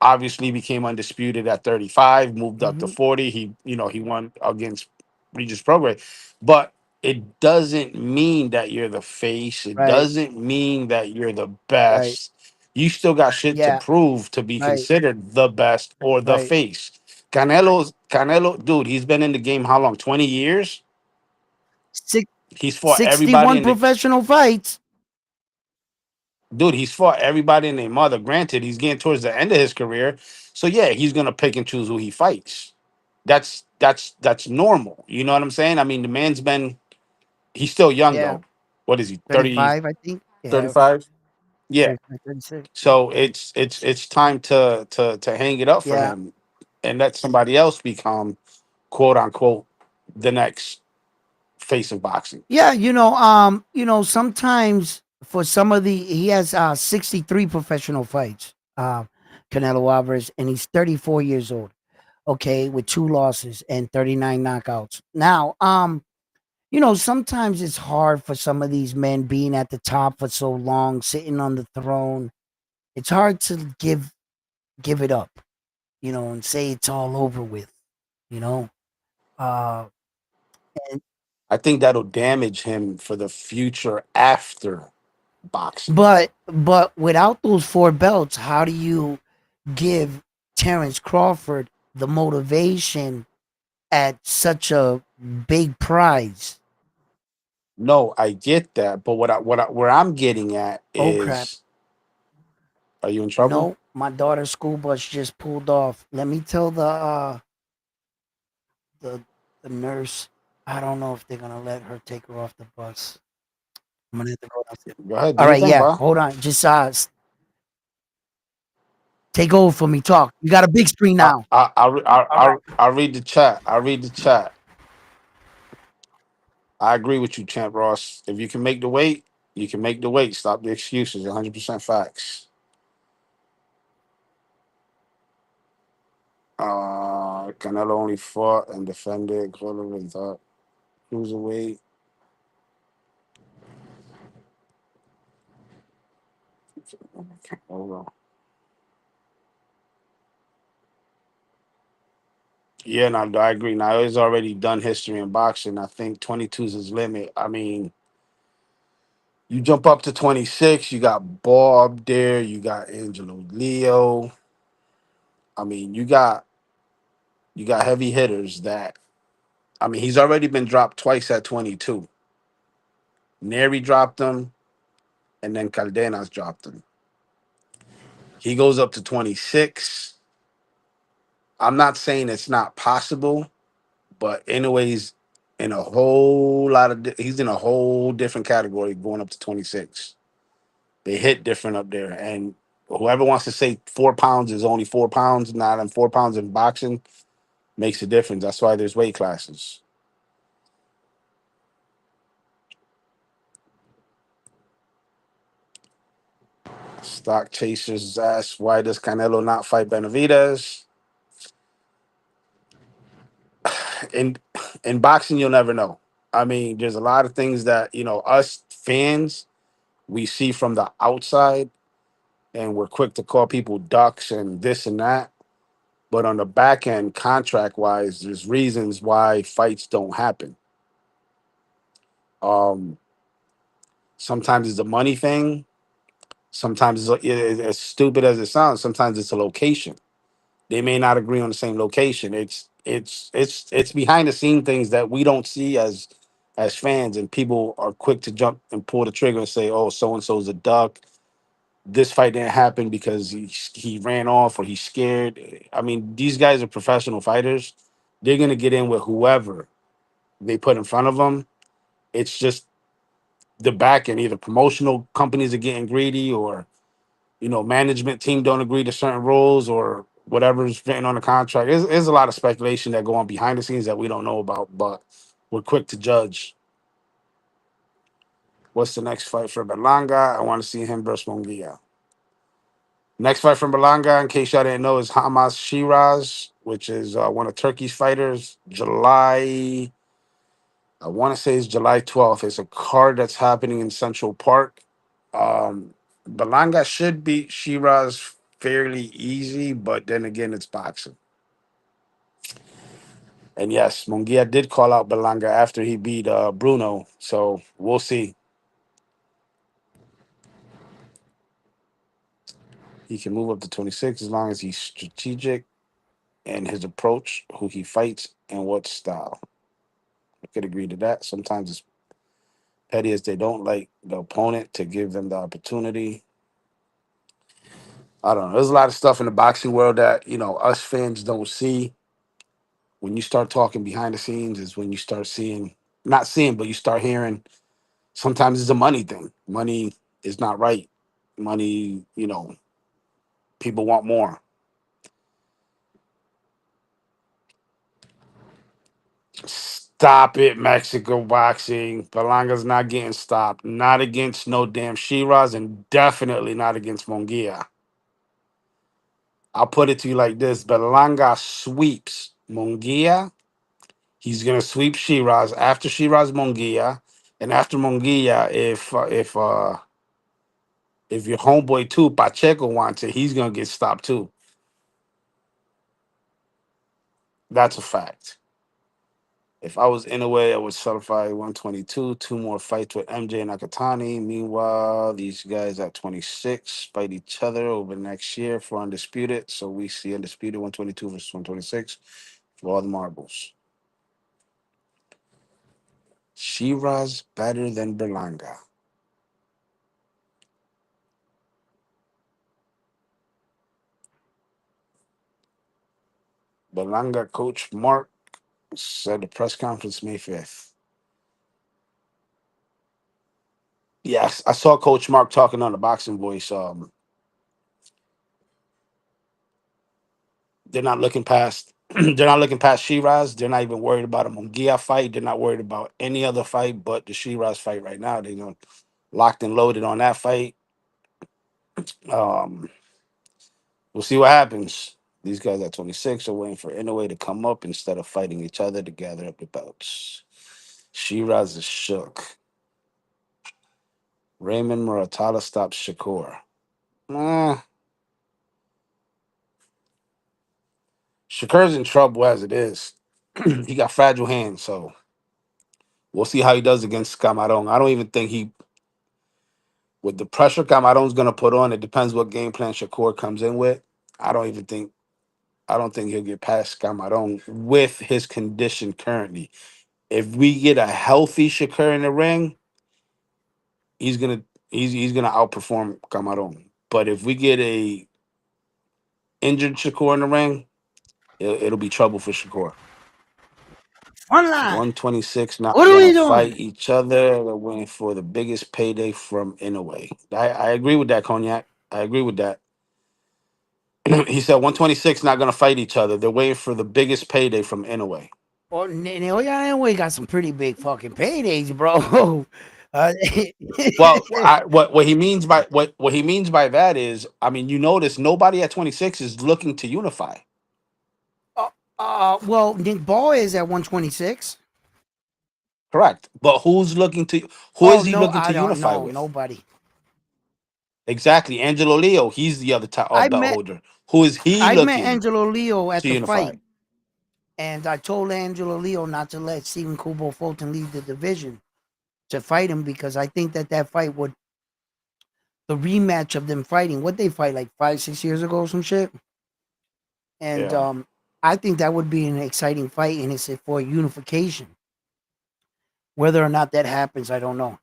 Obviously, became undisputed at 35, moved up to Mm-hmm. 40. He won against Regis Prograis, but it doesn't mean that you're the face. It Right, doesn't mean that you're the right. best. You still got shit to Yeah, prove to be right, considered the best or the right. face. Canelo, dude, he's been in the game how long? 20 years. Six, He's fought everybody 61 in the professional fights. dude. He's fought everybody and their mother. Granted, he's getting towards the end of his career, so yeah, he's gonna pick and choose who he fights. That's normal. You know what I'm saying? I mean, the man's been he's still young Yeah. though. What is he? 30, 35, I think. Yeah. 35? Yeah. 35, 36. Yeah. So it's time to hang it up for Yeah. him and let somebody else become quote unquote the next face of boxing. Yeah, sometimes for some of the he has 63 professional fights, Canelo Alvarez, and he's 34 years old. Okay, with 2 losses and 39 knockouts. Now, sometimes it's hard for some of these men being at the top for so long, sitting on the throne. It's hard to give it up, and say it's all over with, you know. Uh and I think that'll damage him for the future after boxing. but without those 4 belts, how do you give Terrence Crawford the motivation at such a big prize? No, I get that, but where I'm getting at Oh crap. is, are you in trouble? No, my daughter's school bus just pulled off. Let me tell the the nurse. I don't know if they're gonna let her take her off the bus. I'm gonna have to go downstairs. Go ahead, do All your right, thing, yeah. bro. Hold on. Just take over for me. Talk. You got a big screen I now. I I All right. I read the chat. I read the chat. I agree with you, Champ Ross. If you can make the weight, you can make the weight. Stop the excuses. 100% facts. Canelo only fought and defended. Clearly thought cruiserweight. Hold on. Yeah, no, I agree. Now he's already done history in boxing. I think 22 is his limit. I mean, you jump up to 26, you got Ball up there, you got Angelo Leo. I mean, you got heavy hitters that I mean, he's already been dropped twice at 22. Neri dropped him, and then Caldenas dropped him. He goes up to 26. I'm not saying it's not possible, but anyways, in a whole lot of he's in a whole different category going up to 26. They hit different up there, and whoever wants to say 4 pounds is only 4 pounds, not in 4 pounds in boxing, makes a difference. That's why there's weight classes. Stock chasers ask, why does Canelo not fight Benavidez? In in boxing, you'll never know. I mean, there's a lot of things that us fans we see from the outside, and we're quick to call people ducks and this and that. But on the back end, contract wise, there's reasons why fights don't happen. Um, Sometimes it's a money thing. Sometimes as stupid as it sounds, sometimes it's a location. They may not agree on the same location. It's behind the scene things that we don't see as fans, and people are quick to jump and pull the trigger and say, "Oh, so and so's a duck. This fight didn't happen because he ran off or he's scared." I mean, these guys are professional fighters. They're gonna get in with whoever they put in front of them. It's just the back end. Either promotional companies are getting greedy, or management team don't agree to certain rules, or whatever's written on the contract. There's a lot of speculation that go on behind the scenes that we don't know about, but we're quick to judge. What's the next fight for Berlanga? I want to see him versus Munguia. Next fight from Berlanga, in case y'all didn't know, is Hamas Shiraz, which is one of Turkey's fighters. I want to say it's July 12th. It's a card that's happening in Central Park. Berlanga should beat Shiraz fairly easy, but then again, it's boxing. And yes, Munguia did call out Berlanga after he beat Bruno, so we'll see. He can move up to 26 as long as he's strategic in his approach, who he fights, and what style. I could agree to that. Sometimes it's petty as they don't like the opponent to give them the opportunity. I don't know. There's a lot of stuff in the boxing world that, us fans don't see. When you start talking behind the scenes is when you start seeing, not seeing, but you start hearing sometimes it's a money thing. Money is not right. Money, people want more. Stop it, Mexico boxing. Belanga's not getting stopped. Not against no damn Shiraz, and definitely not against Mongia. I'll put it to you like this: Belanga sweeps Mongia. He's gonna sweep Shiraz after Shiraz Mongia, and after Mongia, if your homeboy too Pacheco wants it, he's gonna get stopped too. That's a fact. If I was in a way, I would certify 122, two more fights with MJ and Nakatani. Meanwhile, these guys at 26 fight each other over next year for Undisputed. So we see Undisputed 122 versus 126 for all the marbles. Shiraz better than Berlanga. Berlanga coach Mark said the press conference May 5th. Yes, I saw Coach Mark talking on the Boxing Voice. They're not looking past They're not looking past Shiraz. They're not even worried about a Mungia fight. They're not worried about any other fight but the Shiraz fight right now. They're locked and loaded on that fight. Um, we'll see what happens. These guys at 26 are waiting for Inoue to come up instead of fighting each other to gather up the belts. Shiraz is shook. Raymond Muratala stops Shakur. Eh, Shakur's in trouble as it is. He got fragile hands, so we'll see how he does against Camarón. I don't even think with the pressure Camaron's gonna put on, it depends what game plan Shakur comes in with. I don't even think I don't think he'll get past Camaron with his condition currently. If we get a healthy Shakur in the ring, he's gonna he's gonna outperform Camaron. But if we get a injured Shakur in the ring, it'll be trouble for Shakur. One line. 126 not What are we gonna fight doing? each other. They're waiting for the biggest payday from Inoue. I agree with that, Cognac. I agree with that. He said 126 not gonna fight each other. They're waiting for the biggest payday from Inoue. Well, Naoya Inoue got some pretty big fucking paydays, bro. Uh, Well, what he means by what he means by that is, I mean, you notice nobody at 26 is looking to unify. well, Nick Ball is at 126. Correct. But who Oh is he no, looking I to don't unify know with? nobody. Exactly. Angelo Leo, he's the other I belt met holder. Who is he I met looking Angelo Leo at to the unify? fight, and I told Angelo Leo not to let Stephen Kubo Fulton lead the division to fight him because I think that fight would the rematch of them fighting. What they fight like 5 6 years ago, some shit, and Yeah. I think that would be an exciting fight, and it's for unification. Whether or not that happens, I don't know.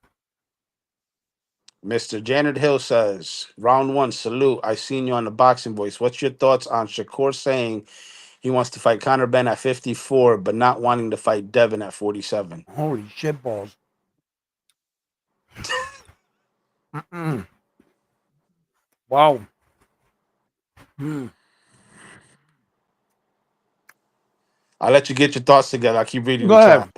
Mr. Janet Hill says, round one, salute. I seen you on the Boxing Voice. What's your thoughts on Shakur saying he wants to fight Conor Ben at 54, but not wanting to fight Devin at 47? Holy shit balls! Mm-mm. Wow. Hmm. I'll let you get your thoughts together. I'll keep reading Go the ahead. chat.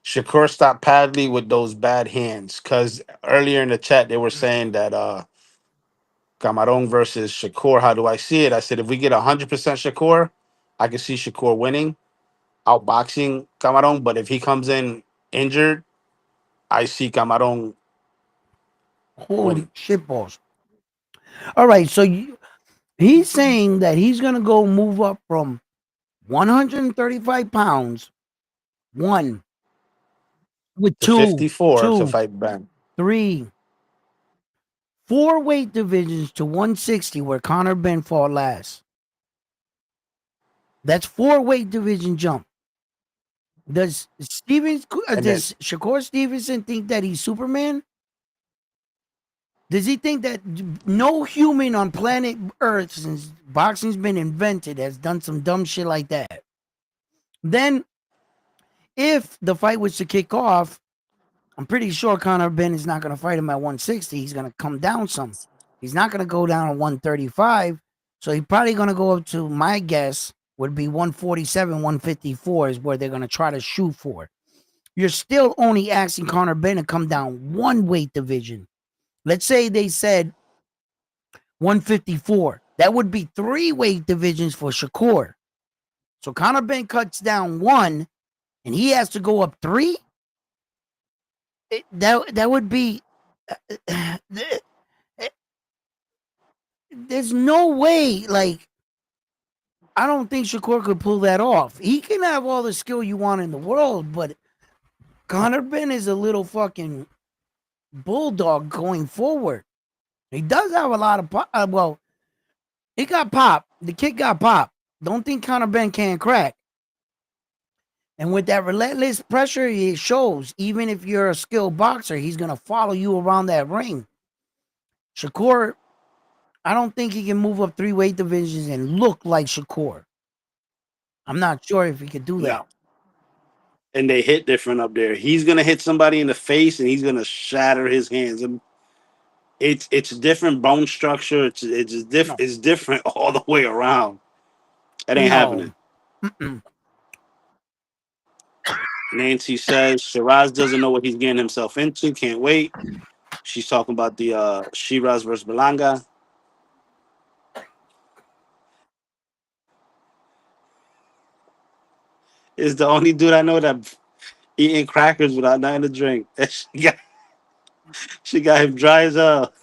Shakur stopped Padley with those bad hands. Because earlier in the chat, they were saying that Camarón versus Shakur, how do I see it? I said, if we get 100% Shakur, I can see Shakur winning, outboxing Camarón. But if he comes in injured, I see Camarón Holy winning. shit balls! All right, so he's saying that he's gonna go move up from 135 pounds, one with To 54 to two, fight Ben. three, four weight divisions to 160, where Conor Ben fought last. That's four weight division jump. And then Does Shakur Stevenson think that he's Superman? Does he think that no human on planet Earth since boxing's been invented has done some dumb shit like that? Then, if the fight was to kick off, I'm pretty sure Conor Ben is not going to fight him at 160. He's going to come down some. He's not going to go down to 135. So he's probably going to go up to, my guess, would be 147, 154 is where they're going to try to shoot for. You're still only asking Conor Ben to come down one weight division. Let's say they said 154. That would be three weight divisions for Shakur. So Conor Ben cuts down one and he has to go up three. That would be there's no way, like, I don't think Shakur could pull that off. He can have all the skill you want in the world, but Conor Ben is a little fucking bulldog going forward. He does have a lot of pop. Well, he got pop. The kid got pop. Don't think Conor Ben can't crack. And with that relentless pressure, it shows. Even if you're a skilled boxer, he's gonna follow you around that ring. Shakur, I don't think he can move up three weight divisions and look like Shakur. I'm not sure if he could do that. no. And they hit different up there. He's gonna hit somebody in the face and he's gonna shatter his hands. And it's different bone structure. No. It's different all the way around. That ain't happening. No. Mm-mm. Nancy says Shiraz doesn't know what he's getting himself into. Can't wait. She's talking about the Shiraz versus Belanga. Is the only dude I know that eating crackers without nothing to drink. She got him dry as hell.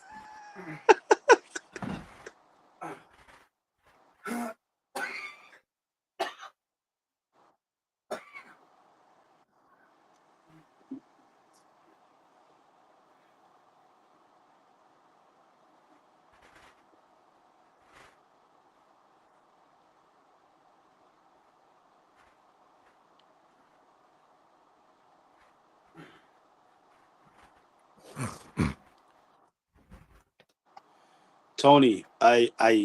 Tony, I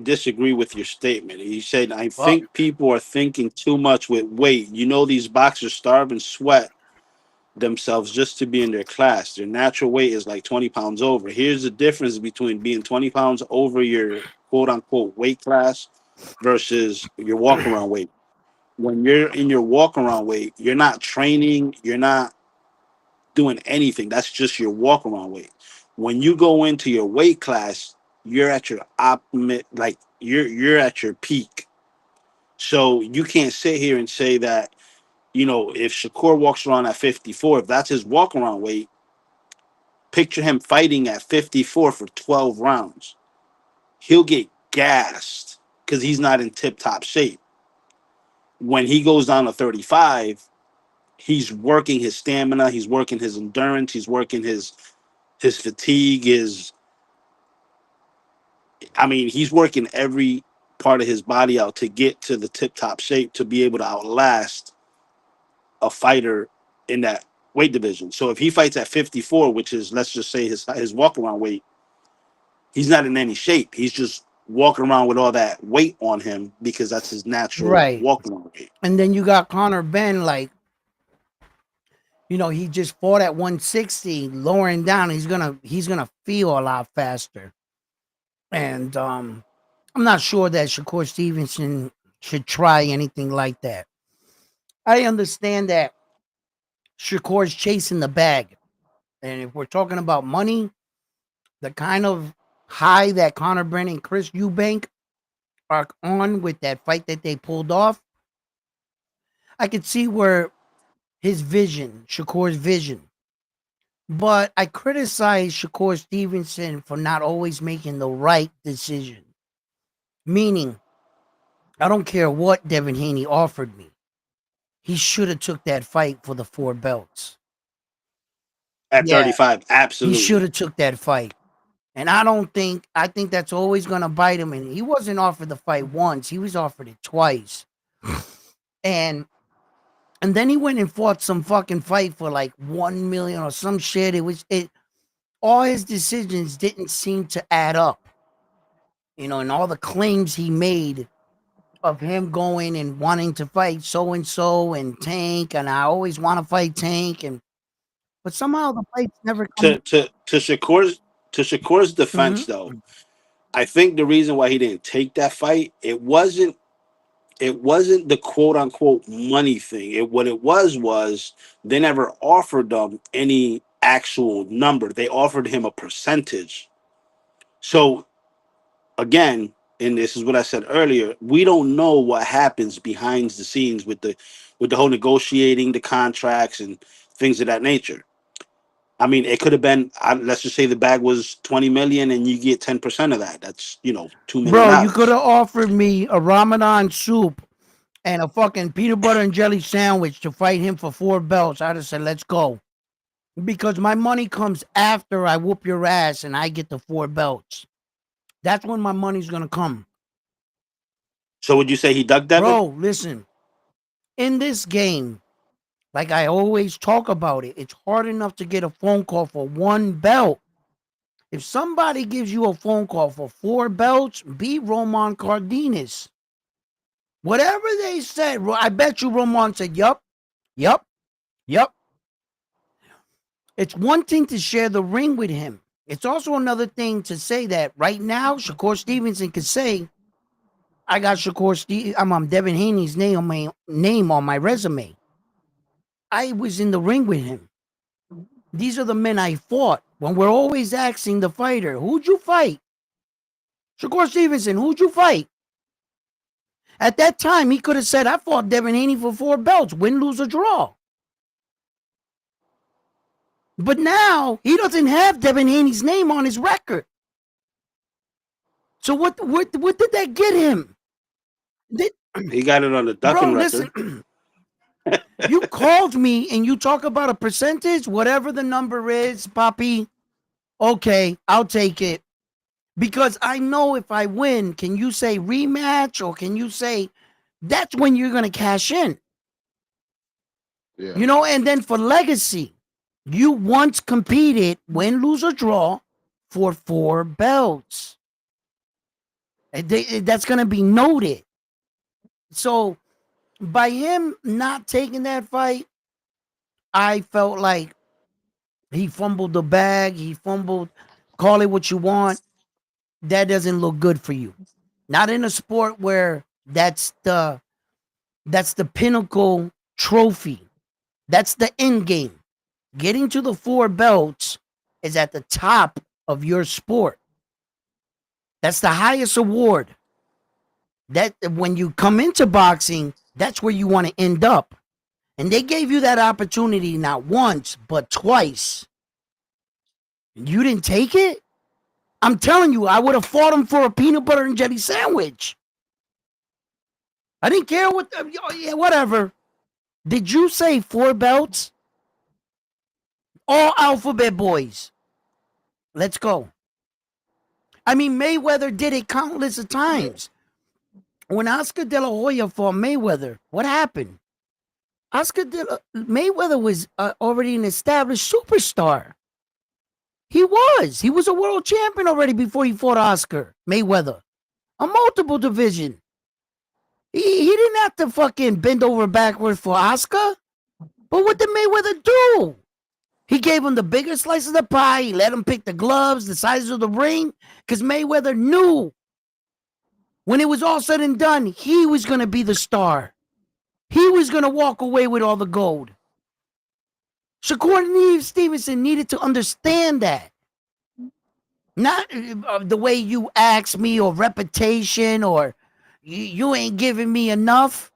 disagree with your statement. He said, I Fuck. think people are thinking too much with weight. You know, these boxers starve and sweat themselves just to be in their class. Their natural weight is like 20 pounds over. Here's the difference between being 20 pounds over your quote unquote weight class versus your walk around weight. When you're in your walk around weight, you're not training, you're not doing anything. That's just your walk around weight. When you go into your weight class, you're at your optimum, like you're at your peak. So you can't sit here and say that, if Shakur walks around at 54, if that's his walk around weight, picture him fighting at 54 for 12 rounds. He'll get gassed because he's not in tip top shape. When he goes down to 35, he's working his stamina, he's working his endurance, he's working his fatigue, he's working every part of his body out to get to the tip top shape to be able to outlast a fighter in that weight division. So if he fights at 54, which is, let's just say, his walk around weight, he's not in any shape. He's just walking around with all that weight on him because that's his natural Right. walk around weight. And then you got Conor Ben, like, he just fought at 160, lowering down. He's gonna feel a lot faster. And I'm not sure that Shakur Stevenson should try anything like that. I understand that Shakur's chasing the bag. And if we're talking about money, the kind of high that Conor Benn and Chris Eubank are on with that fight that they pulled off, I could see where Shakur's vision. But I criticize Shakur Stevenson for not always making the right decision. Meaning, I don't care what Devin Haney offered me. He should have took that fight for the 4 belts. At Yeah, 35, he should absolutely. have took that fight. And I think that's always going to bite him. And he wasn't offered the fight once. He was offered it twice. And and then he went and fought some fucking fight for like 1 million or some shit. All his decisions didn't seem to add up. And all the claims he made of him going and wanting to fight so and so and Tank, and I always want to fight Tank, but somehow the fights never come. To Shakur's defense, Mhm. though, I think the reason why he didn't take that fight, it wasn't the quote unquote money thing. What it was they never offered them any actual number. They offered him a percentage. So again, and this is what I said earlier, we don't know what happens behind the scenes with the whole negotiating the contracts and things of that nature. It could have been, let's just say the bag was 20 million and you get 10% of that. That's, $2 million Bro, you could dollars. have offered me a Ramadan soup and a fucking peanut butter and jelly sandwich to fight him for 4 belts. I'd have said, let's go. Because my money comes after I whoop your ass and I get the 4 belts. That's when my money's gonna come. So would you say he ducked Devin? Bro, listen, in this game, like I always talk about it, it's hard enough to get a phone call for 1 belt. If somebody gives you a phone call for 4 belts, be Roman Cardenas. Whatever they said, I bet you Roman said, yup, yup, yup. It's one thing to share the ring with him. It's also another thing to say that right now, Shakur Stevenson could say, I got I'm Devin Haney's name on my resume. I was in the ring with him. These are the men I fought. When we're always asking the fighter, who'd you fight? Shakur Stevenson, who'd you fight? At that time, he could have said, I fought Devin Haney for 4 belts, win, lose, or draw. But now he doesn't have Devin Haney's name on his record. So what did that get him? He got it on the ducking record. Listen, you called me and you talk about a percentage, whatever the number is, Papi. Okay, I'll take it. Because I know if I win, can you say rematch or can you say that's when you're going to cash in? Yeah. You know, and then for legacy, you once competed, win, lose, or draw, for 4 belts. That's going to be noted. So by him not taking that fight, I felt like he fumbled the bag. He fumbled, call it what you want. That doesn't look good for you. Not in a sport where that's the pinnacle trophy. That's the end game. Getting to the 4 belts is at the top of your sport. That's the highest award. That when you come into boxing, that's where you want to end up. And they gave you that opportunity not once, but twice. You didn't take it? I'm telling you, I would have fought him for a peanut butter and jelly sandwich. I didn't care what, yeah, whatever. Did you say 4 belts? All alphabet boys. Let's go. I mean, Mayweather did it countless of times. When Oscar De La Hoya fought Mayweather, what happened? Mayweather was already an established superstar. He was a world champion already before he fought Oscar Mayweather. A multiple division. He didn't have to fucking bend over backwards for Oscar. But what did Mayweather do? He gave him the bigger slice of the pie. He let him pick the gloves, the size of the ring, because Mayweather knew when it was all said and done, he was going to be the star. He was going to walk away with all the gold. Shakur Stevenson needed to understand that. Not the way you ask me or reputation or you ain't giving me enough.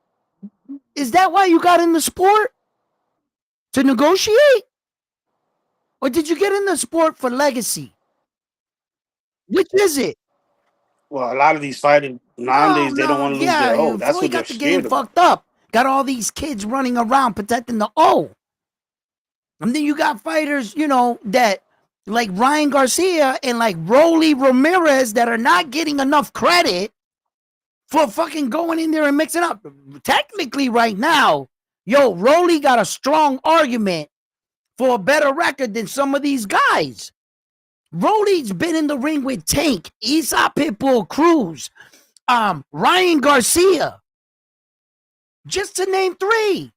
Is that why you got in the sport? To negotiate? Or did you get in the sport for legacy? Which is it? Well, a lot of these fighting nowadays, they don't want to lose their O. That's Floyd what they're got the game scared of. fucked up. Got all these kids running around protecting the O. And then you got fighters, that like Ryan Garcia and like Rolly Ramirez that are not getting enough credit for fucking going in there and mixing up. Technically, right now, Rolly got a strong argument for a better record than some of these guys. Rolly's been in the ring with Tank, Isa Pitbull Cruz, Ryan Garcia, just to name 3.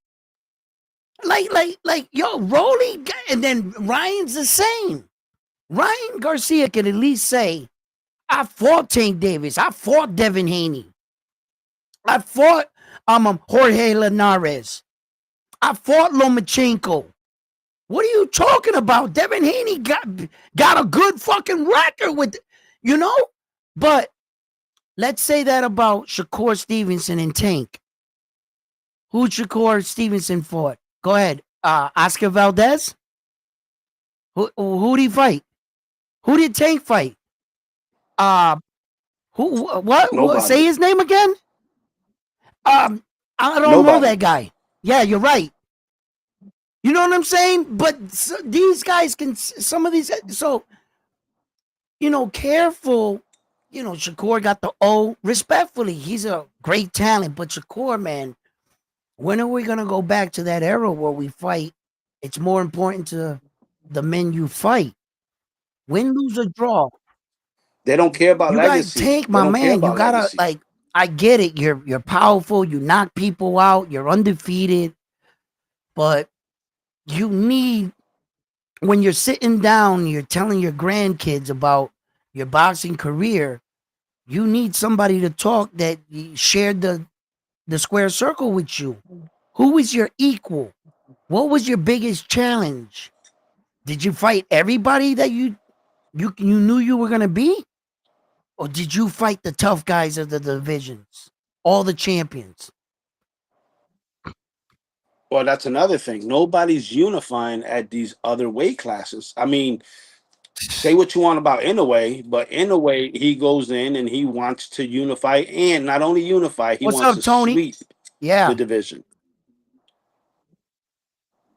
Rolly, and then Ryan's the same. Ryan Garcia can at least say, I fought Tank Davis. I fought Devin Haney. I fought Jorge Linares. I fought Lomachenko. What are you talking about? Devin Haney got a good fucking record with, But let's say that about Shakur Stevenson and Tank. Who Shakur Stevenson fought? Go ahead. Oscar Valdez? Who did he fight? Who did Tank fight? What? Say his name again? I don't know that guy. Yeah, you're right. You know what I'm saying? But these guys some of these, so, careful. Shakur got the O. Respectfully, he's a great talent. But Shakur, man, when are we going to go back to that era where we fight? It's more important to the men you fight. Win, lose, or draw. They don't care about legacy. You guys take my man. You gotta legacy. I get it. You're powerful. You knock people out. You're undefeated. But you need, when you're sitting down, you're telling your grandkids about your boxing career. You need somebody to talk that shared the square circle with you. Who is your equal? What was your biggest challenge? Did you fight everybody that you knew you were gonna be, or did you fight the tough guys of the divisions, all the champions? Well, that's another thing. Nobody's unifying at these other weight classes. I mean, say what you want about Inoue, but Inoue, he goes in and he wants to unify, and not only unify, he What's wants up, to Tony? sweep the Yeah, division.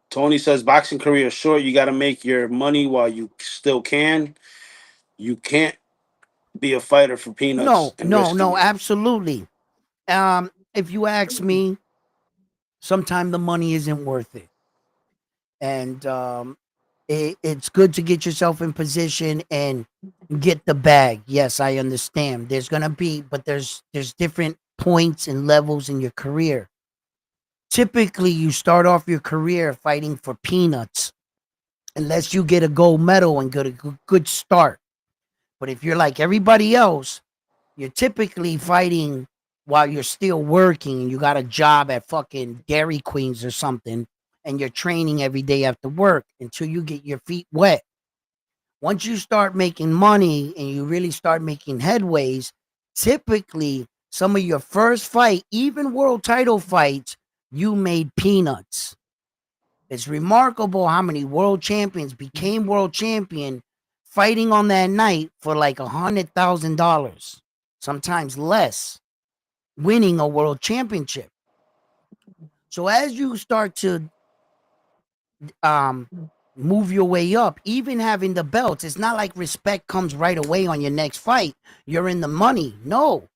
Tony says boxing career is short. You got to make your money while you still can. You can't be a fighter for peanuts no, and no, risking no, it. absolutely. If you ask me, sometimes the money isn't worth it, and it's good to get yourself in position and get the bag. Yes, I understand. There's gonna be, but there's different points and levels in your career. Typically, you start off your career fighting for peanuts, unless you get a gold medal and get a good start. But if you're like everybody else, you're typically fighting while you're still working and you got a job at fucking Dairy Queens or something, and you're training every day after work until you get your feet wet. Once you start making money and you really start making headways, typically some of your first fight, even world title fights, you made peanuts. It's remarkable how many world champions became world champion fighting on that night for like $100,000, sometimes less, winning a world championship. So as you start to um, move your way up, even having the belts, it's not like respect comes right away on your next fight. You're in the money. No,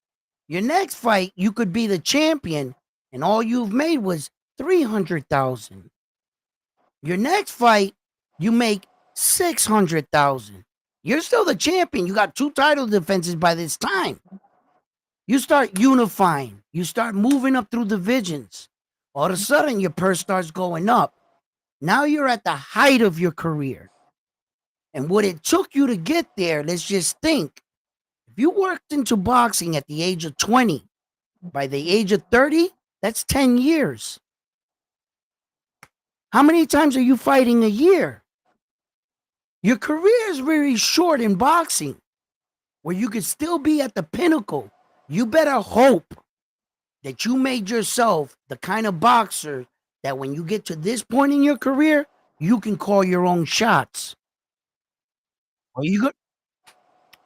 your next fight, you could be the champion, and all you've made was 300,000. Your next fight, you make 600,000. You're still the champion. You got 2 title defenses by this time. You start unifying. You start moving up through divisions. All of a sudden, your purse starts going up. Now you're at the height of your career. And what it took you to get there, let's just think. If you worked into boxing at the age of 20, by the age of 30, that's 10 years. How many times are you fighting a year? Your career is very short in boxing, where you could still be at the pinnacle. You better hope that you made yourself the kind of boxer that when you get to this point in your career, you can call your own shots. Or you go,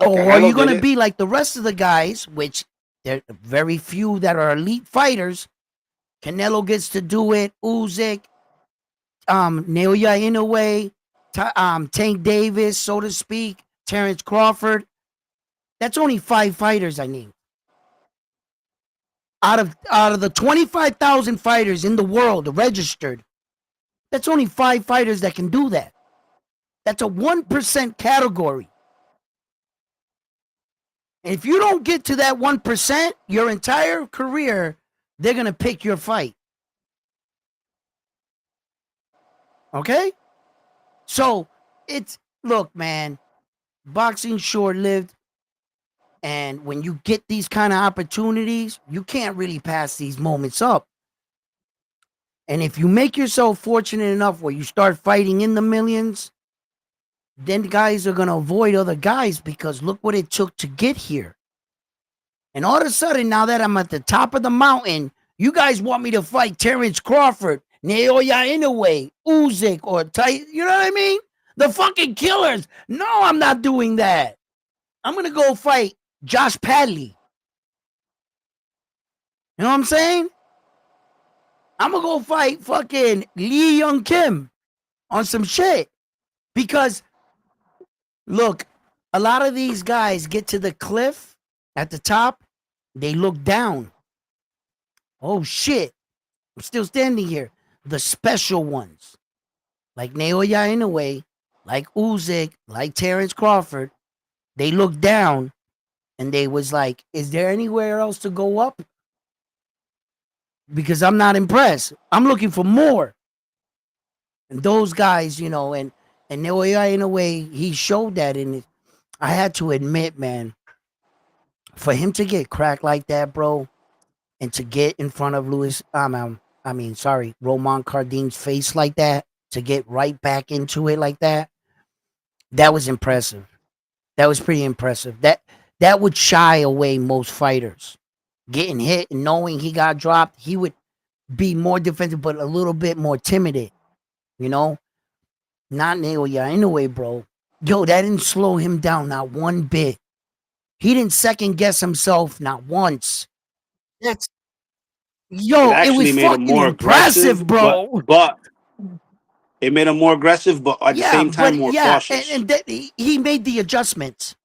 or are Canelo you going did to it. be like the rest of the guys, which there are very few that are elite fighters? Canelo gets to do it. Usyk, Naoya Inoue, Tank Davis, so to speak, Terrence Crawford. That's only 5 fighters I need. Out of the 25,000 fighters in the world registered, that's only 5 fighters that can do that. That's a 1% category. And if you don't get to that 1%, your entire career, they're going to pick your fight. Okay? So it's, look, man, boxing short lived. And when you get these kind of opportunities, you can't really pass these moments up. And if you make yourself fortunate enough where you start fighting in the millions, then guys are going to avoid other guys because look what it took to get here. And all of a sudden, now that I'm at the top of the mountain, you guys want me to fight Terrence Crawford, Naoya Inoue, Usyk, or you know what I mean? The fucking killers. No, I'm not doing that. I'm going to go fight Josh Padley. You know what I'm saying? I'm going to go fight fucking Lee Young Kim on some shit. Because, look, a lot of these guys get to the cliff at the top, they look down. Oh shit, I'm still standing here. The special ones, like Naoya Inoue, like Usyk, like Terrence Crawford, they looked down and they was like, is there anywhere else to go up? Because I'm not impressed. I'm looking for more. And those guys, and Naoya Inoue, he showed that in it. I had to admit, man, For him to get cracked like that, bro, and to get in front of Roman Cardin's face like that, to get right back into it like that was impressive. That was pretty impressive. That would shy away most fighters. Getting hit and knowing he got dropped, he would be more defensive, but a little bit more timid. You know, not Naoya Inoue, bro. Yo, that didn't slow him down not one bit. He didn't second guess himself not once. That's It yo, it was actually made him fucking more aggressive, impressive, bro. but it made him more aggressive, but at the Yeah, same time but more yeah, cautious. he made the adjustments.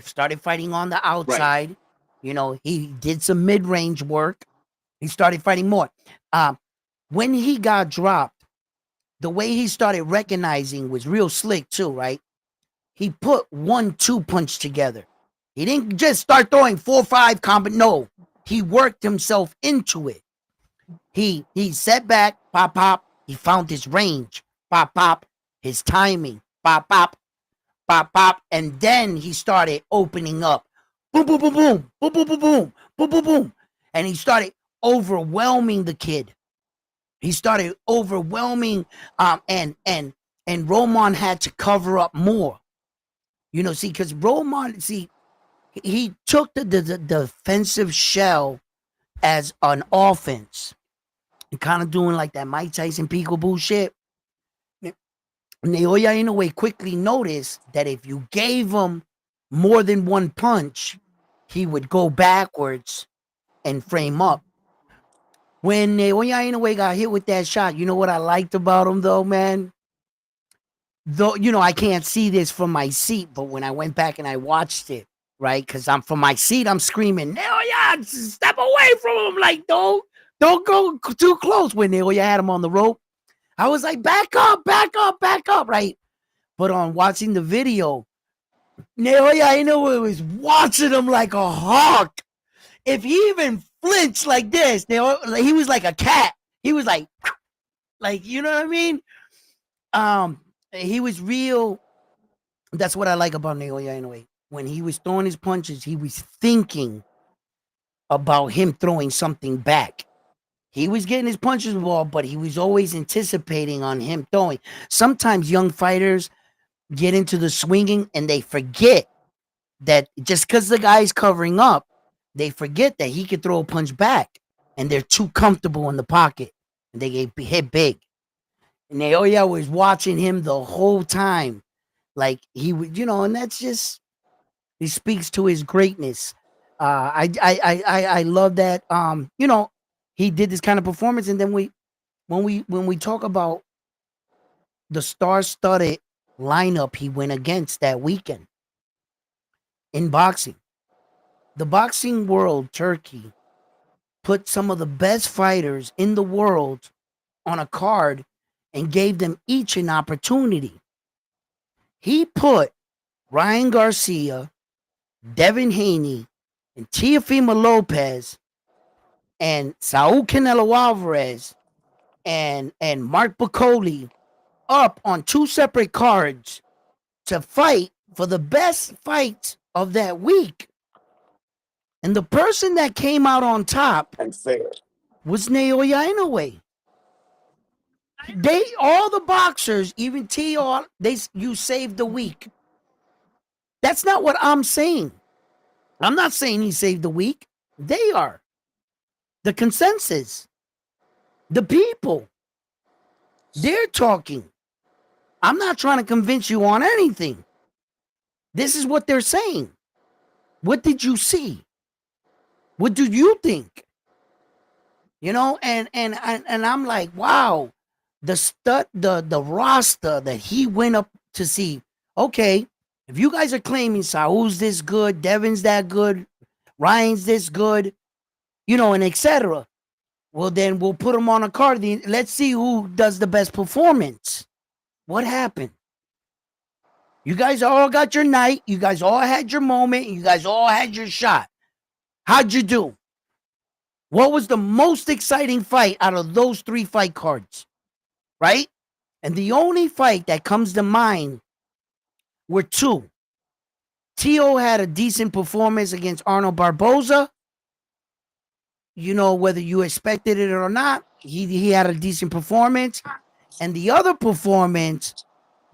Started fighting on the Right. outside. You know, he did some mid range work. He started fighting more. Um, when he got dropped, the way he started recognizing was real slick too, right? He put 1-2 punch together. He didn't just start throwing 4-5 combo. No, he worked himself into it. He set back, pop pop. He found his range, pop pop. His timing, pop pop, pop pop, and then he started opening up, boom boom boom boom, boom boom boom boom, boom boom boom, and he started overwhelming the kid. He started overwhelming, and Roman had to cover up more. You know, see, because Roman, see, he took the defensive shell as an offense, and kind of doing like that Mike Tyson peekaboo shit. Naoya Inoue quickly noticed that if you gave him more than one punch, he would go backwards and frame up. When Naoya Inoue got hit with that shot, you know what I liked about him though, man? Though, you know, I can't see this from my seat, but when I went back and I watched it, right? Because I'm from my seat, I'm screaming, Naoya, step away from him. Like, don't go too close. When Naoya had him on the rope, I was like, back up, back up, back up, right? But on watching the video, Naoya Inoue was watching him like a hawk. If he even flinched like this, he was like a cat. He was like, you know what I mean? He was real. That's what I like about Naoya Inoue. When he was throwing his punches, he was thinking about him throwing something back. He was getting his punches ball, but he was always anticipating on him throwing. Sometimes young fighters get into the swinging and they forget that just because the guy's covering up, they forget that he could throw a punch back, and they're too comfortable in the pocket and they get hit big. And Naoya was watching him the whole time, like he would, you know, and that's just he speaks to his greatness. I love that. You know, he did this kind of performance, and then when we talk about the star-studded lineup he went against that weekend in boxing, the boxing world, Turkey, put some of the best fighters in the world on a card and gave them each an opportunity. He put Ryan Garcia, Devin Haney, and Teofimo Lopez and Saul Canelo Alvarez and Mark Bacoli up on two separate cards to fight for the best fight of that week. And the person that came out on top And fair. was Naoya Inoue. They all the boxers, even TR, you saved the week. That's not what I'm saying. I'm not saying he saved the week. They are. The consensus. The people. They're talking. I'm not trying to convince you on anything. This is what they're saying. What did you see? What do you think? You know, and I'm like, wow, the roster that he went up to see. Okay, if you guys are claiming Saul's this good, Devin's that good, Ryan's this good, you know, and etc. Well, then we'll put them on a card. Let's see who does the best performance. What happened? You guys all got your night. You guys all had your moment. You guys all had your shot. How'd you do? What was the most exciting fight out of those three fight cards? Right? And the only fight that comes to mind were two. Tio had a decent performance against Arnold Barboza. Whether you expected it or not, he had a decent performance. And the other performance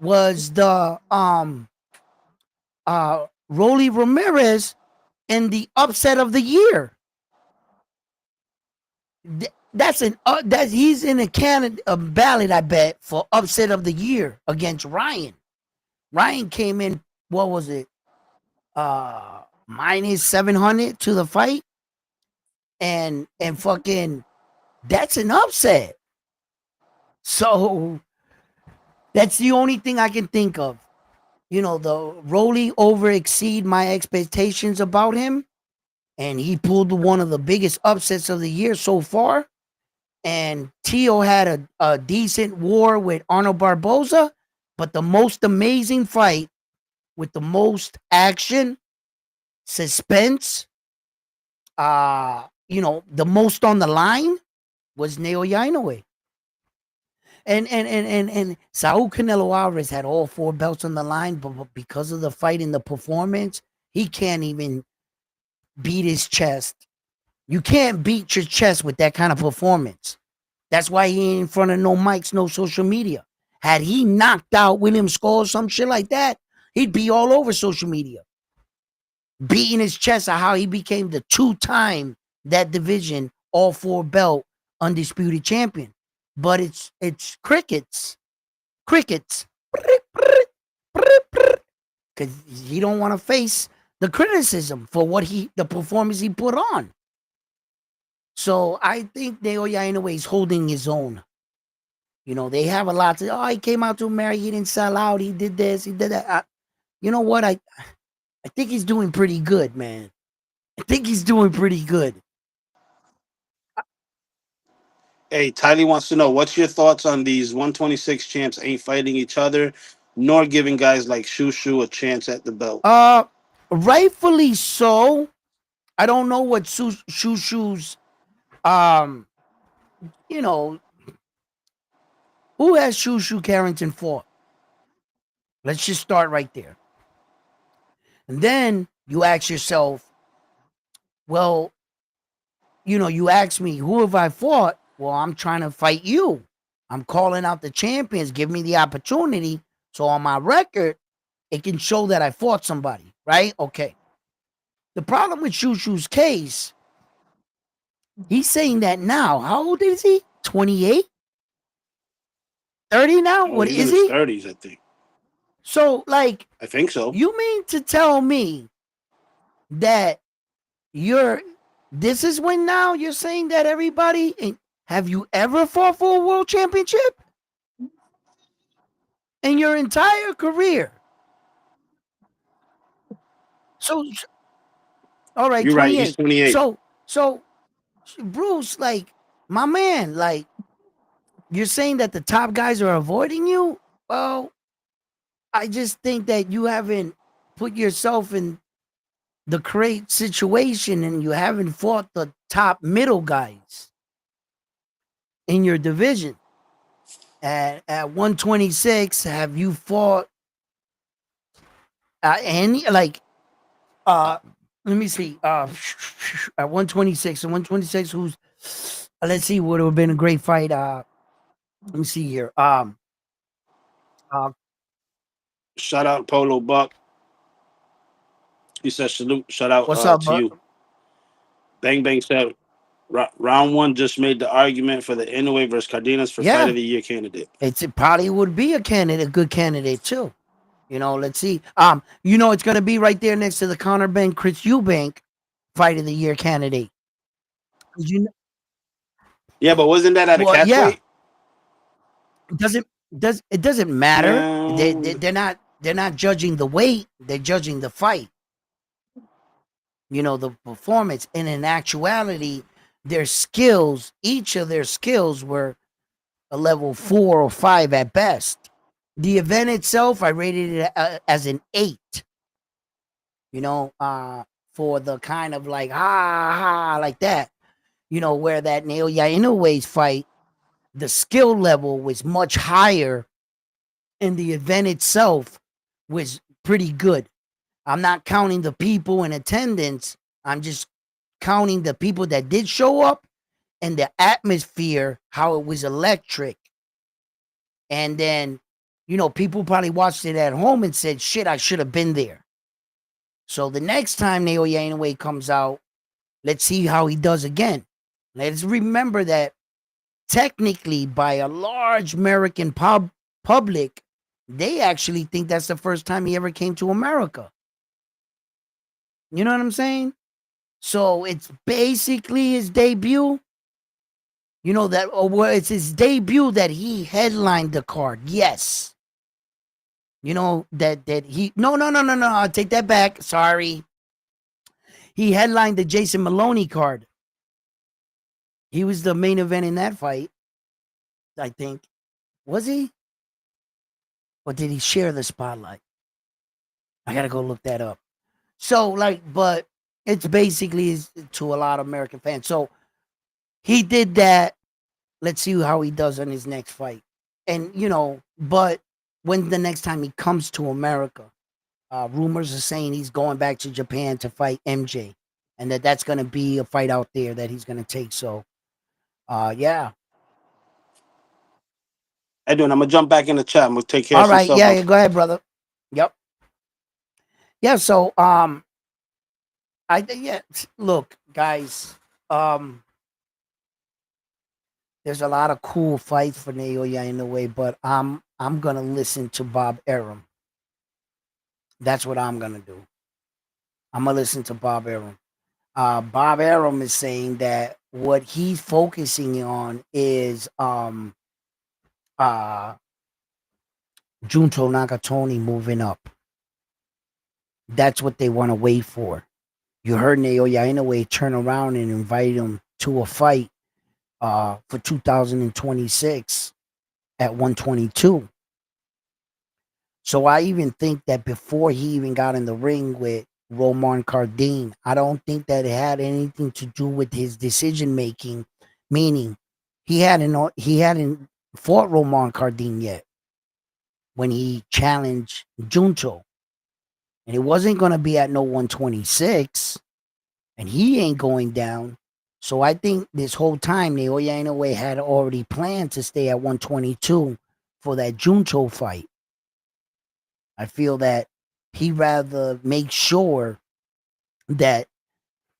was the Rolly Ramirez in the upset of the year. He's in a ballot, I bet, for upset of the year against Ryan. Ryan came in, what was it? Minus 700 to the fight. And fucking, that's an upset. So that's the only thing I can think of. The Rolly over exceed my expectations about him. And he pulled one of the biggest upsets of the year so far. And Tio had a decent war with Arnold Barboza, but the most amazing fight with the most action, suspense, the most on the line was Naoya Inoue. And Saul Canelo Alvarez had all 4 belts on the line, but because of the fight and the performance, he can't even beat his chest. You can't beat your chest with that kind of performance. That's why he ain't in front of no mics, no social media. Had he knocked out William Skull, some shit like that, he'd be all over social media, beating his chest of how he became the 2-time that division, all 4 belt undisputed champion. But it's crickets, because he don't want to face the criticism for the performance he put on. So I think Naoya Inoue is holding his own. They have a lot to. He came out to America. He didn't sell out. He did this. He did that. You know what? I think he's doing pretty good, man. I think he's doing pretty good. Hey, Tylee wants to know what's your thoughts on these 126 champs ain't fighting each other, nor giving guys like Shushu a chance at the belt. Rightfully so. I don't know what Shushu's who has Shushu Carrington fought? Let's just start right there. And then you ask yourself, well, you ask me, who have I fought? Well, I'm trying to fight you. I'm calling out the champions. Give me the opportunity. So on my record, it can show that I fought somebody, right? Okay. The problem with Shushu's case, he's saying that now. How old is he? 28? 30 now? Oh, What he's is in his he? 30s, I think. So, I think so. You mean to tell me that this is when now you're saying that everybody, have you ever fought for a world championship in your entire career? So, all right, You're 28. right. He's 28. So Bruce, my man, you're saying that the top guys are avoiding you? Well, I just think that you haven't put yourself in the correct situation and you haven't fought the top middle guys in your division. At 126, have you fought any let me see, at 126 and 126, who's let's see, would have been a great fight. Let me see here. Shout out Polo Buck. He says salute. Shout out What's up, to bud? you. Bang Bang said round 1 just made the argument for the Inoue versus Cardenas for fight of the year candidate. It probably would be a good candidate too. Let's see. It's gonna be right there next to the Conor Ben Chris Eubank fight of the year candidate. Yeah, but wasn't that at a catch weight? It doesn't matter. No. They're not judging the weight, they're judging the fight. The performance. And in actuality, each of their skills were a level 4 or 5 at best. The event itself, I rated it as an 8. For the kind of like that. Where that Naoya Inoue's fight, the skill level was much higher, and the event itself was pretty good. I'm not counting the people in attendance. I'm just counting the people that did show up and the atmosphere, how it was electric. And then, people probably watched it at home and said, shit, I should have been there. So the next time Naoya Inoue comes out, let's see how he does again. Let's remember that technically, by a large American public, they actually think that's the first time he ever came to America. You know what I'm saying? So it's basically his debut. It's his debut that he headlined the card. Yes. That he no, I'll take that back. Sorry. He headlined the Jason Maloney card. He was the main event in that fight, I think. Was he? Or did he share the spotlight? I gotta go look that up. So, but it's basically to a lot of American fans. So he did that. Let's see how he does on his next fight. And, but when the next time he comes to America, rumors are saying he's going back to Japan to fight MJ. And that's going to be a fight out there that he's going to take. So, yeah. Edwin, I'm gonna jump back in the chat. I'm gonna take care All of some right. stuff. Yeah, go ahead, brother. Yep. Yeah, so look, guys, there's a lot of cool fights for Naoya Inoue, but I'm gonna listen to Bob Arum. That's what I'm gonna do. I'm gonna listen to Bob Arum. Bob Arum is saying that what he's focusing on is Junto Nakatoni moving up. That's what they want to wait for. You heard Naoya Inoue turn around and invite him to a fight for 2026 at 122. So I even think that before he even got in the ring with Roman Cardin, I don't think that it had anything to do with his decision making. Meaning, he hadn't fought Roman Cardin yet when he challenged Junto, and it wasn't going to be at no 126, and he ain't going down. So I think this whole time Naoya Inoue had already planned to stay at 122 for that Junto fight. I feel that he rather make sure that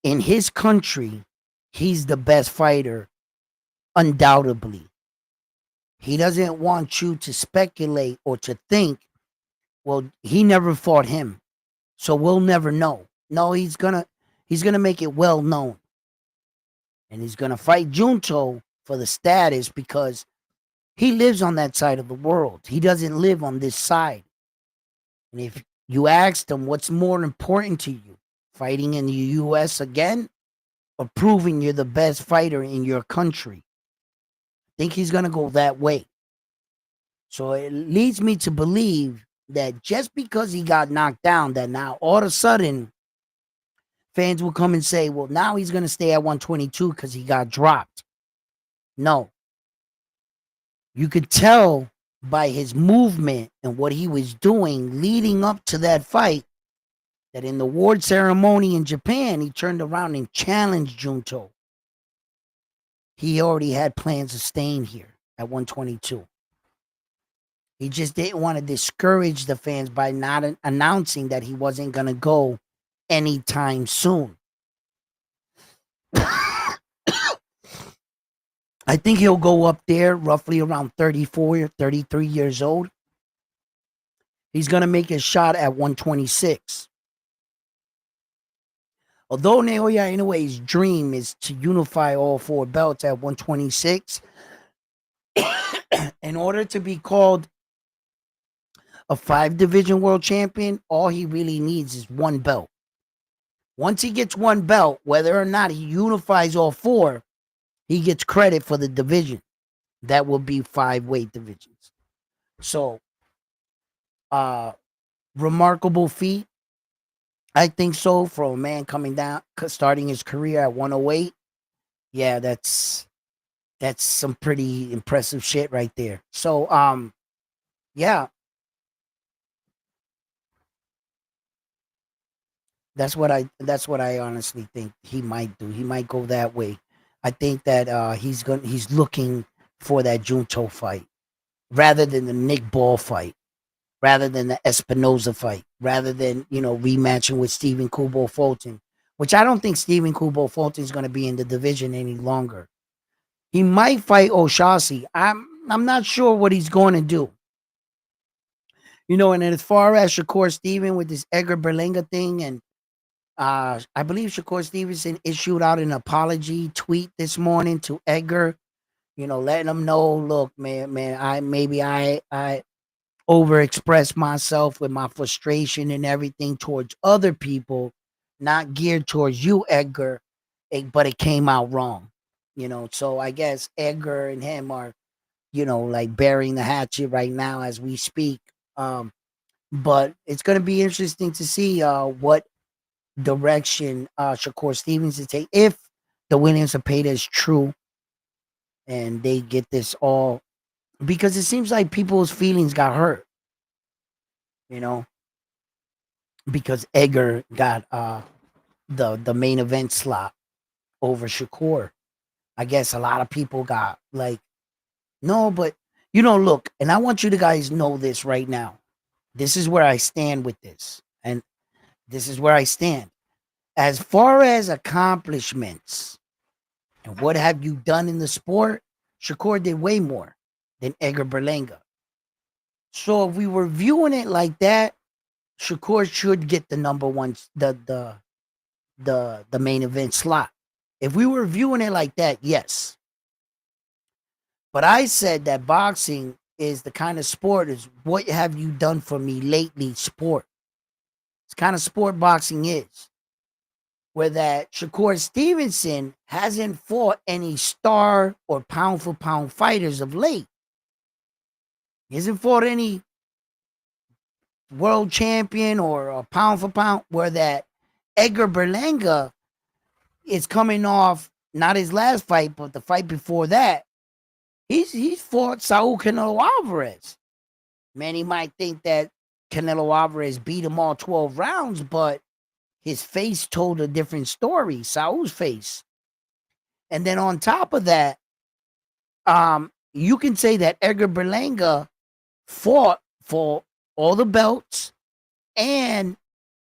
in his country, he's the best fighter, undoubtedly. He doesn't want you to speculate or to think, well, he never fought him, so we'll never know. No, he's gonna make it well known. And he's gonna fight Junto for the status because he lives on that side of the world. He doesn't live on this side. And if you asked him what's more important to you, fighting in the US again or proving you're the best fighter in your country, I think he's going to go that way. So it leads me to believe that just because he got knocked down, that now all of a sudden fans will come and say, well, now he's going to stay at 122 because he got dropped. No. You could tell by his movement and what he was doing leading up to that fight that in the award ceremony in Japan, he turned around and challenged Junto. He already had plans of staying here at 122. He just didn't want to discourage the fans by not announcing that he wasn't going to go anytime soon. I think he'll go up there roughly around 34 or 33 years old. He's going to make his shot at 126. Although Naoya Inoue's dream is to unify all four belts at 126, in order to be called a 5-division world champion, all he really needs is one belt. Once he gets one belt, whether or not he unifies all four, he gets credit for the division. That will be 5 weight divisions. So, remarkable feat. I think so for a man coming down, starting his career at 108. Yeah, that's some pretty impressive shit right there. So, yeah. That's what I honestly think he might do. He might go that way. I think that he's looking for that Junto fight rather than the Nick Ball fight, rather than the Espinoza fight, rather than, rematching with Stephen Kubo Fulton, which I don't think Stephen Kubo Fulton is going to be in the division any longer. He might fight Oshasi. I'm not sure what he's going to do. And as far as Shakur Steven with this Edgar Berlanga thing, and I believe Shakur Stevenson issued out an apology tweet this morning to Edgar, letting him know, look, man, I overexpress myself with my frustration and everything towards other people, not geared towards you, Edgar, but it came out wrong. So I guess Edgar and him are, like burying the hatchet right now as we speak. But it's going to be interesting to see what direction Shakur Stevens to take if the Williams Cepeda is true and they get this all, because it seems like people's feelings got hurt, you know, because Edgar got the main event slot over Shakur. I guess a lot of people got like, no, but look, and I want you to guys know this right now. This is where I stand with this. And this is where I stand. As far as accomplishments and what have you done in the sport, Shakur did way more than Edgar Berlanga. So if we were viewing it like that, Shakur should get the number one, the main event slot. If we were viewing it like that, yes. But I said that boxing is the kind of sport is what have you done for me lately sport. It's kind of sport boxing is. Where that Shakur Stevenson hasn't fought any star or pound for pound fighters of late. He hasn't fought any world champion or a pound for pound, where that Edgar Berlanga is coming off not his last fight, but the fight before that. He's fought Saul Canelo Alvarez. Many might think that Canelo Alvarez beat him all 12 rounds, but his face told a different story, Saul's face. And then on top of that, you can say that Edgar Berlanga fought for all the belts, and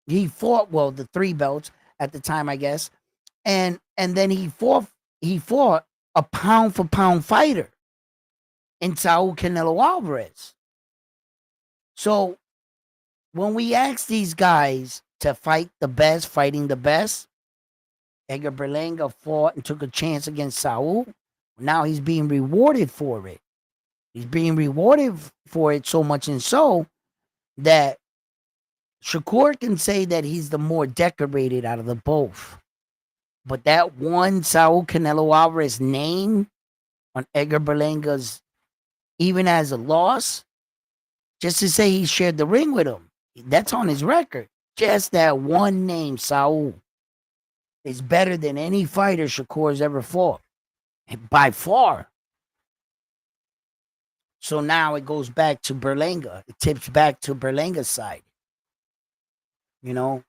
he fought, well, the 3 belts at the time, I guess. And then he fought a pound for pound fighter in Saul Canelo Alvarez. So when we ask these guys to fight the best, fighting the best, Edgar Berlanga fought and took a chance against Saul. Now he's being rewarded for it. He's being rewarded for it so much and so that Shakur can say that he's the more decorated out of the both. But that one Saul Canelo Alvarez name on Edgar Berlanga's, even as a loss, just to say he shared the ring with him, that's on his record. Just that one name, Saul, is better than any fighter Shakur's ever fought. By far. So now it goes back to Berlanga. It tips back to Berlanga's side. And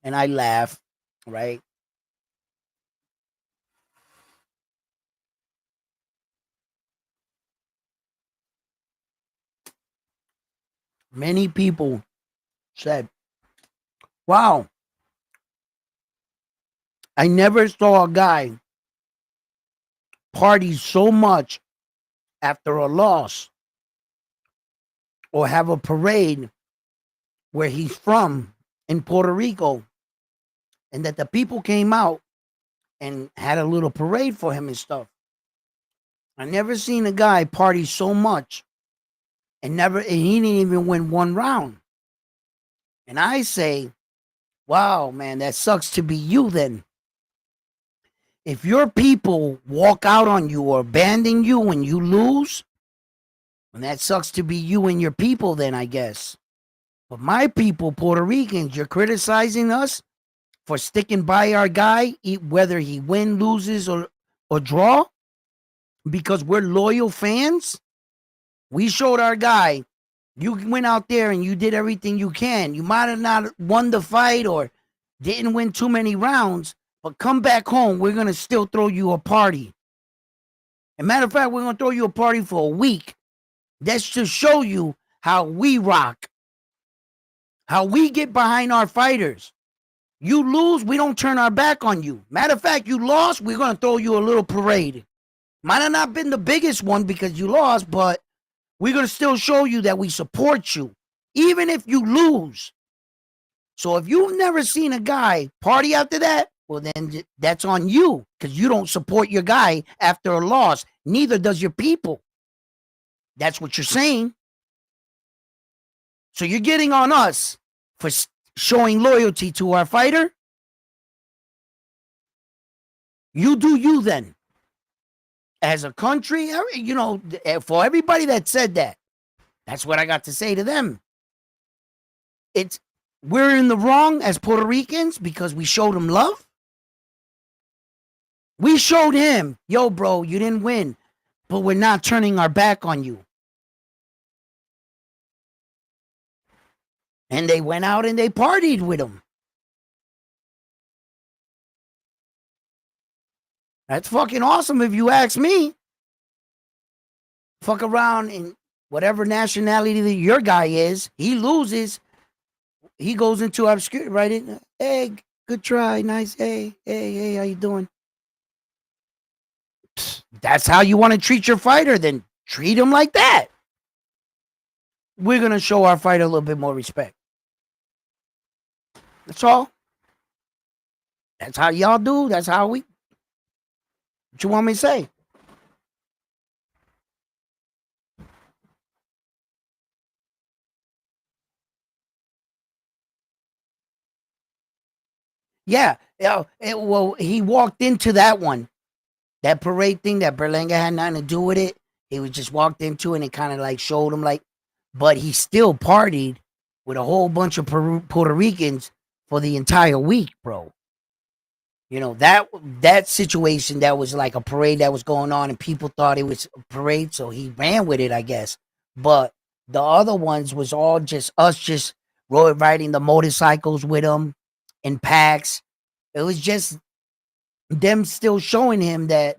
I laugh, right? Many people said, wow, I never saw a guy party so much after a loss or have a parade where he's from in Puerto Rico, and that the people came out and had a little parade for him and stuff. I never seen a guy party so much and he didn't even win 1 round. And I say, wow, man, that sucks to be you then. If your people walk out on you or abandon you when you lose, and that sucks to be you and your people then, I guess. But my people, Puerto Ricans, you're criticizing us for sticking by our guy, whether he win, loses, or draw, because we're loyal fans. We showed our guy, you went out there and you did everything you can. You might have not won the fight or didn't win too many rounds, but come back home, we're going to still throw you a party. As a matter of fact, we're going to throw you a party for a week. That's to show you how we rock, how we get behind our fighters. You lose, we don't turn our back on you. Matter of fact, you lost, we're going to throw you a little parade. Might have not been the biggest one because you lost, but we're going to still show you that we support you, even if you lose. So if you've never seen a guy party after that, well, then that's on you because you don't support your guy after a loss. Neither does your people. That's what you're saying. So you're getting on us for showing loyalty to our fighter. You do you then. As a country, you know, for everybody that said that, that's what I got to say to them. We're in the wrong as Puerto Ricans because we showed him love. We showed him, yo, bro, you didn't win, but we're not turning our back on you. And they went out and they partied with him. That's fucking awesome if you ask me. Fuck around in whatever nationality that your guy is, he loses. He goes into obscurity, right? Hey, good try, nice. Hey, how you doing? That's how you want to treat your fighter, then treat him like that. We're going to show our fighter a little bit more respect. That's all. That's how y'all do. That's how we. What you want me to say? Yeah. Well, he walked into that one. That parade thing that Berlanga had nothing to do with it. He was just walked into it and it kind of like showed him like, but he still partied with a whole bunch of Puerto Ricans for the entire week, bro. You know, that situation, that was like a parade that was going on and people thought it was a parade, so he ran with it, I guess. But the other ones was all just us just riding the motorcycles with him in packs. It was just them still showing him that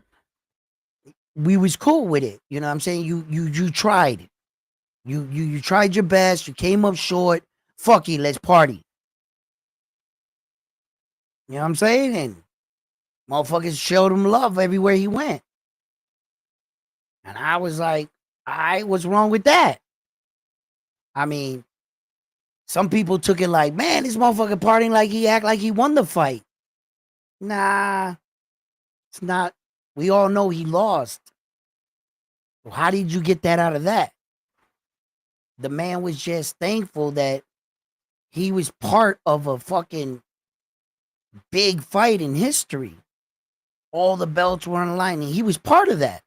we was cool with it. You know what I'm saying? You tried. You tried your best. You came up short. Fuck it, let's party. You know what I'm saying? And motherfuckers showed him love everywhere he went. And I was like, what's wrong with that? I mean, some people took it like, man, this motherfucker partying like he act like he won the fight. Nah, it's not. We all know he lost. Well, how did you get that out of that? The man was just thankful that he was part of a fucking big fight in history. All the belts were on the line, and he was part of that.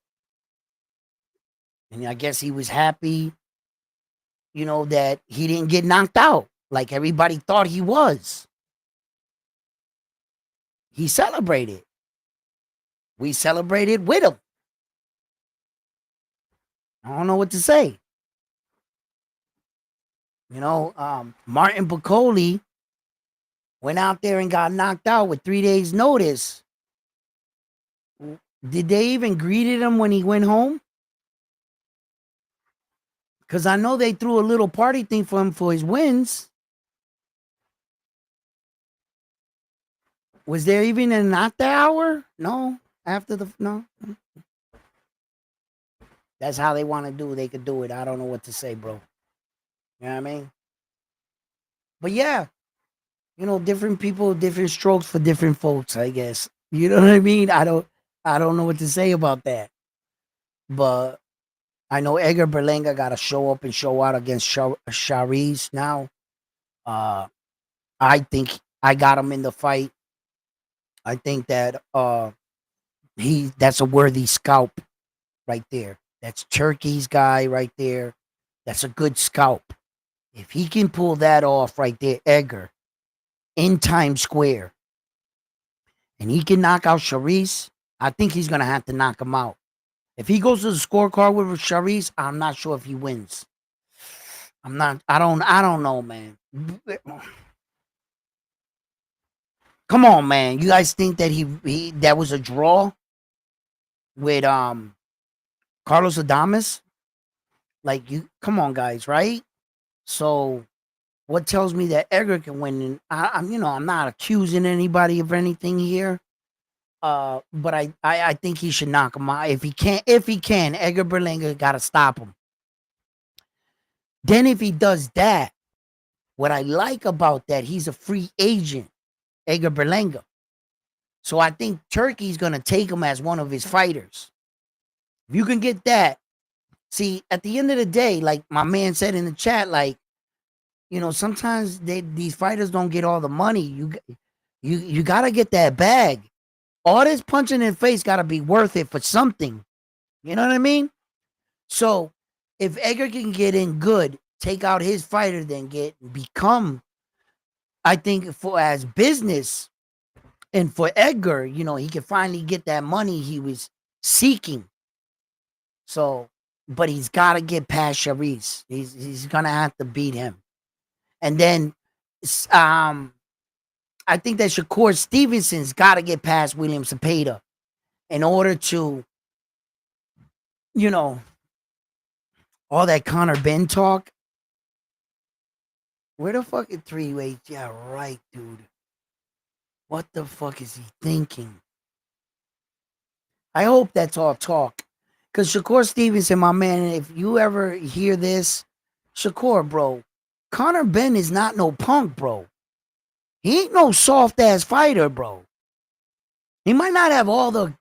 And I guess he was happy, you know, that he didn't get knocked out like everybody thought he was. He celebrated. We celebrated with him. I don't know what to say. You know, Martin Piccoli went out there and got knocked out with 3 days' notice. Did they even greeted him when he went home? Because I know they threw a little party thing for him for his wins. Was there even an after hour? No. After the no. That's how they want to do. They could do it. I don't know what to say, bro. You know what I mean? But yeah, you know, different people, different strokes for different folks, I guess. You know what I mean? I don't know what to say about that. But I know Edgar Berlanga got to show up and show out against Sharice now. I think I got him in the fight. I think that that's a worthy scalp right there. That's Turkey's guy right there. That's a good scalp. If he can pull that off right there, Edgar, in Times Square, and he can knock out Sharice, I think he's gonna have to knock him out. If he goes to the scorecard with Sharice, I'm not sure if he wins. I don't know, man. Come on, man. You guys think that he that was a draw with Carlos Adames? Like you, come on, guys, right? So what tells me that Edgar can win? And I'm, I'm not accusing anybody of anything here. But I think he should knock him out if he can. If he can, Edgar Berlanga got to stop him. Then if he does that, what I like about that, he's a free agent, Edgar Berlanga. So I think Turkey's gonna take him as one of his fighters. If you can get that, see, at the end of the day, like my man said in the chat, like, sometimes these fighters don't get all the money. You gotta get that bag. All this punching in the face gotta be worth it for something. You know what I mean? So if Edgar can get in good, take out his fighter, then become, I think for as business and for Edgar, he can finally get that money he was seeking. So, but he's got to get past Sharice. He's gonna have to beat him, and then I think that Shakur Stevenson's got to get past William Cepeda in order to, all that Conor Ben talk. Where the fuck is 3-way? Yeah, right, dude. What the fuck is he thinking? I hope that's all talk. Because Shakur Stevenson, my man, if you ever hear this, Shakur, bro, Conor Ben is not no punk, bro. He ain't no soft ass fighter, bro. He might not have all the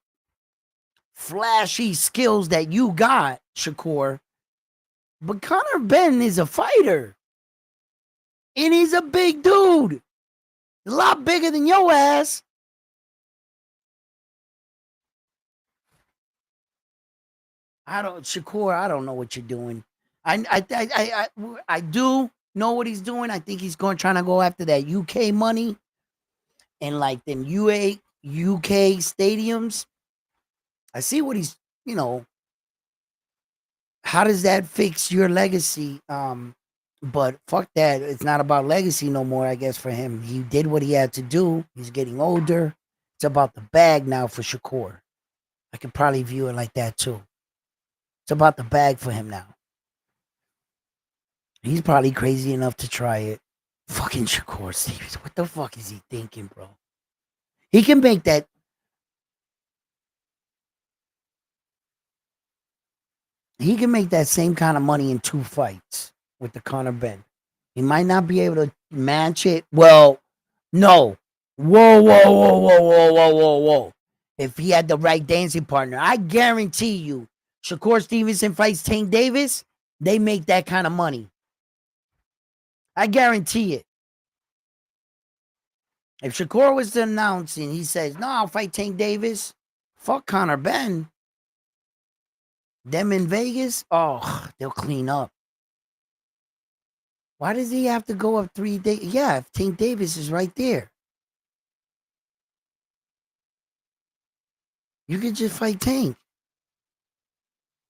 flashy skills that you got, Shakur, but Conor Ben is a fighter. And he's a big dude. A lot bigger than your ass. Shakur, I don't know what you're doing. I do know what he's doing. I think he's trying to go after that UK money and like them UK stadiums. I see what he's, how does that fix your legacy? But fuck that. It's not about legacy no more, I guess, for him. He did what he had to do. He's getting older. It's about the bag now for Shakur. I could probably view it like that too. It's about the bag for him now. He's probably crazy enough to try it. Fucking Shakur Stevens. What the fuck is he thinking, bro? He can make that. He can make that same kind of money in 2 fights with the Conor Ben. He might not be able to match it. Well, no. Whoa, whoa, whoa, whoa, whoa, whoa, whoa, whoa. If he had the right dancing partner, I guarantee you, Shakur Stevenson fights Tank Davis, they make that kind of money. I guarantee it. If Shakur was to announce and he says, no, I'll fight Tank Davis, fuck Conor Ben. Them in Vegas, oh, they'll clean up. Why does he have to go up 3 days? Yeah, if Tank Davis is right there. You could just fight Tank.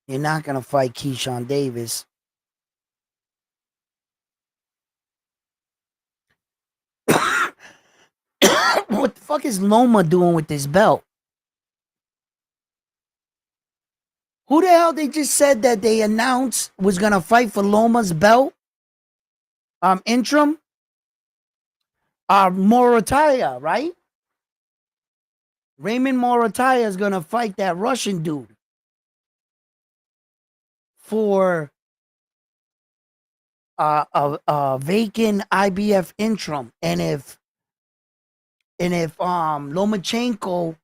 You're not going to fight Keyshawn Davis. What the fuck is Loma doing with this belt? Who the hell they just said that they announced was going to fight for Loma's belt? Interim? Morataya, right? Raymond Morataya is going to fight that Russian dude for a vacant IBF interim. And if Lomachenko,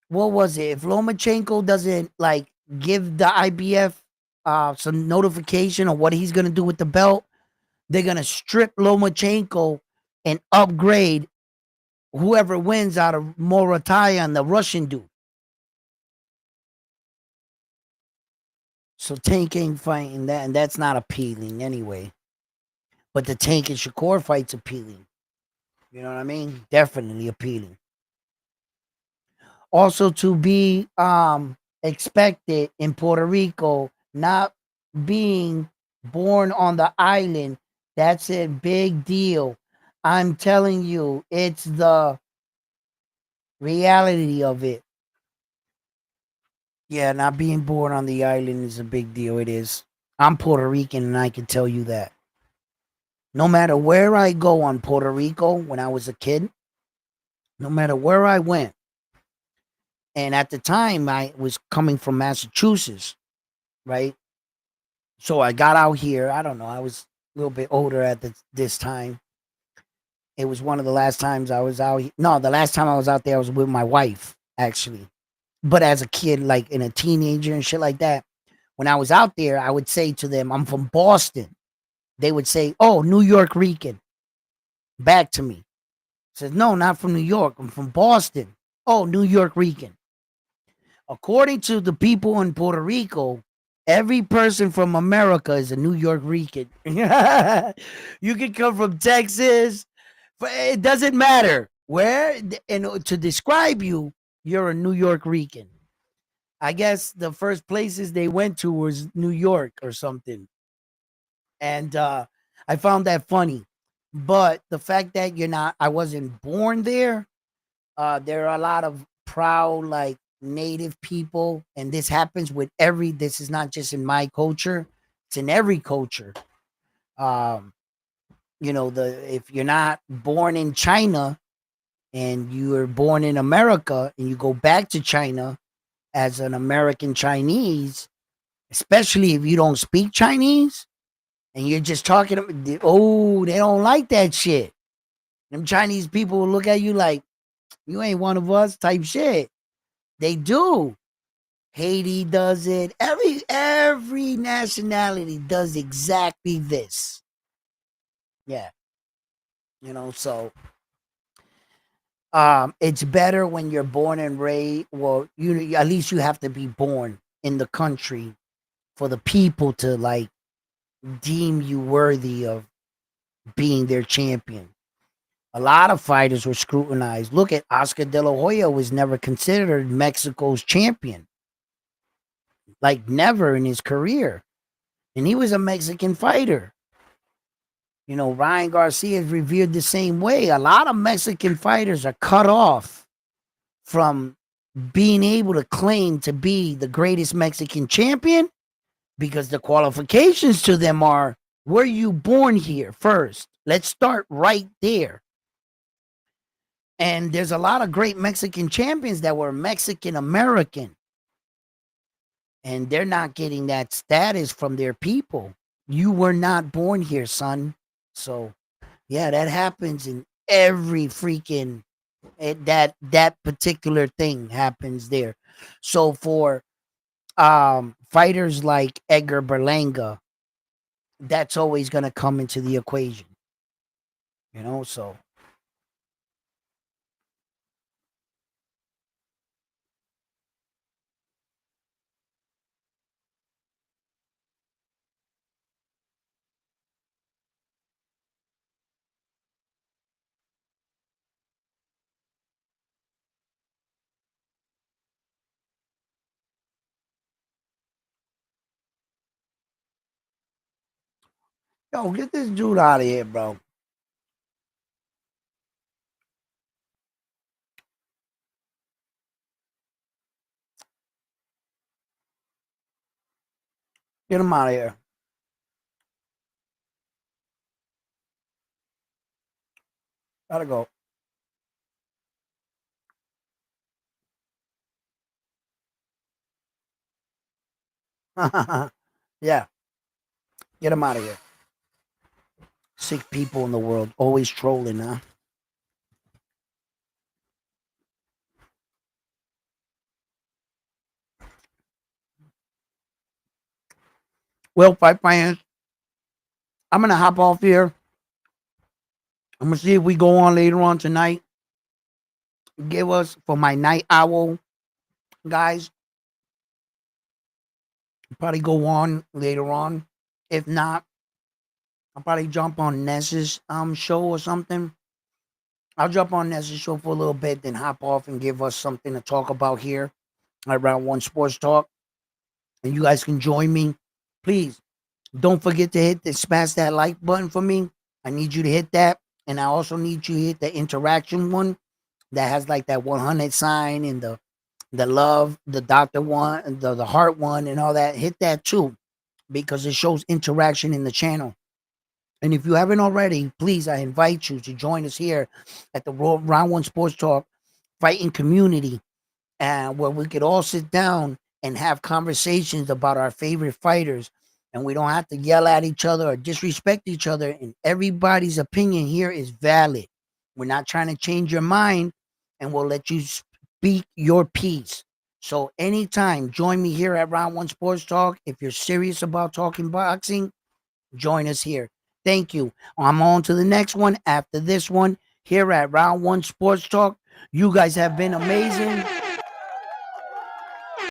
what was it? If Lomachenko doesn't like give the IBF some notification of what he's gonna do with the belt, they're gonna strip Lomachenko and upgrade whoever wins out of Morataya and the Russian dude. So Tank ain't fighting that, and that's not appealing anyway. But the Tank and Shakur fight's appealing. You know what I mean? Definitely appealing. Also to be expected in Puerto Rico, not being born on the island, that's a big deal. I'm telling you, it's the reality of it. Yeah, not being born on the island is a big deal. It is. I'm Puerto Rican, and I can tell you that. No matter where I go on Puerto Rico when I was a kid, no matter where I went, and at the time I was coming from Massachusetts, right? So I got out here. I don't know. I was a little bit older at this time. It was one of the last times I was out. No, the last time I was out there, I was with my wife, actually. But as a kid, like in a teenager and shit like that, when I was out there, I would say to them, I'm from Boston. They would say, oh, New York Rican, back to me. I said, no, not from New York. I'm from Boston. Oh, New York Rican. According to the people in Puerto Rico, every person from America is a New York Rican. You can come from Texas, but it doesn't matter where. And to describe you, you're a New York Rican. I guess the first places they went to was New York or something. And I found that funny. But the fact that I wasn't born there, there are a lot of proud, like native people, and this happens with this is not just in my culture, it's in every culture. Um, if you're not born in China and you were born in America and you go back to China as an American Chinese, especially if you don't speak Chinese and you're just talking, oh, they don't like that shit. Them Chinese people will look at you like you ain't one of us type shit. They do. Haiti does it. Every nationality does exactly this. Yeah. So it's better when you're born and raised. Well, at least you have to be born in the country for the people to like deem you worthy of being their champion. A lot of fighters were scrutinized. Look at Oscar De La Hoya was never considered Mexico's champion. Like never in his career. And he was a Mexican fighter. Ryan Garcia is revered the same way. A lot of Mexican fighters are cut off from being able to claim to be the greatest Mexican champion because the qualifications to them are, were you born here first? Let's start right there. And there's a lot of great Mexican champions that were Mexican American. And they're not getting that status from their people. You were not born here, son. So, yeah, that happens in every freaking that particular thing happens there. So for fighters like Edgar Berlanga, that's always going to come into the equation. So yo, get this dude out of here, bro. Get him out of here. Gotta go. Yeah, get him out of here. Sick people in the world, always trolling, huh? Well, fight fans, I'm gonna hop off here. I'm gonna see if we go on later on tonight. Give us for my night owl, guys. Probably go on later on. If not, I'll probably jump on Ness's show or something. I'll jump on Ness's show for a little bit, then hop off and give us something to talk about here at Round One Sports Talk. And you guys can join me. Please don't forget to smash that like button for me. I need you to hit that. And I also need you to hit the interaction one that has like that 100 sign and the love, the doctor one, the heart one, and all that. Hit that too, because it shows interaction in the channel. And if you haven't already, please, I invite you to join us here at the Round One Sports Talk Fighting Community, where we could all sit down and have conversations about our favorite fighters. And we don't have to yell at each other or disrespect each other. And everybody's opinion here is valid. We're not trying to change your mind, and we'll let you speak your piece. So anytime, join me here at Round One Sports Talk. If you're serious about talking boxing, join us here. Thank you. I'm on to the next one after this one here at Round One Sports Talk. You guys have been amazing.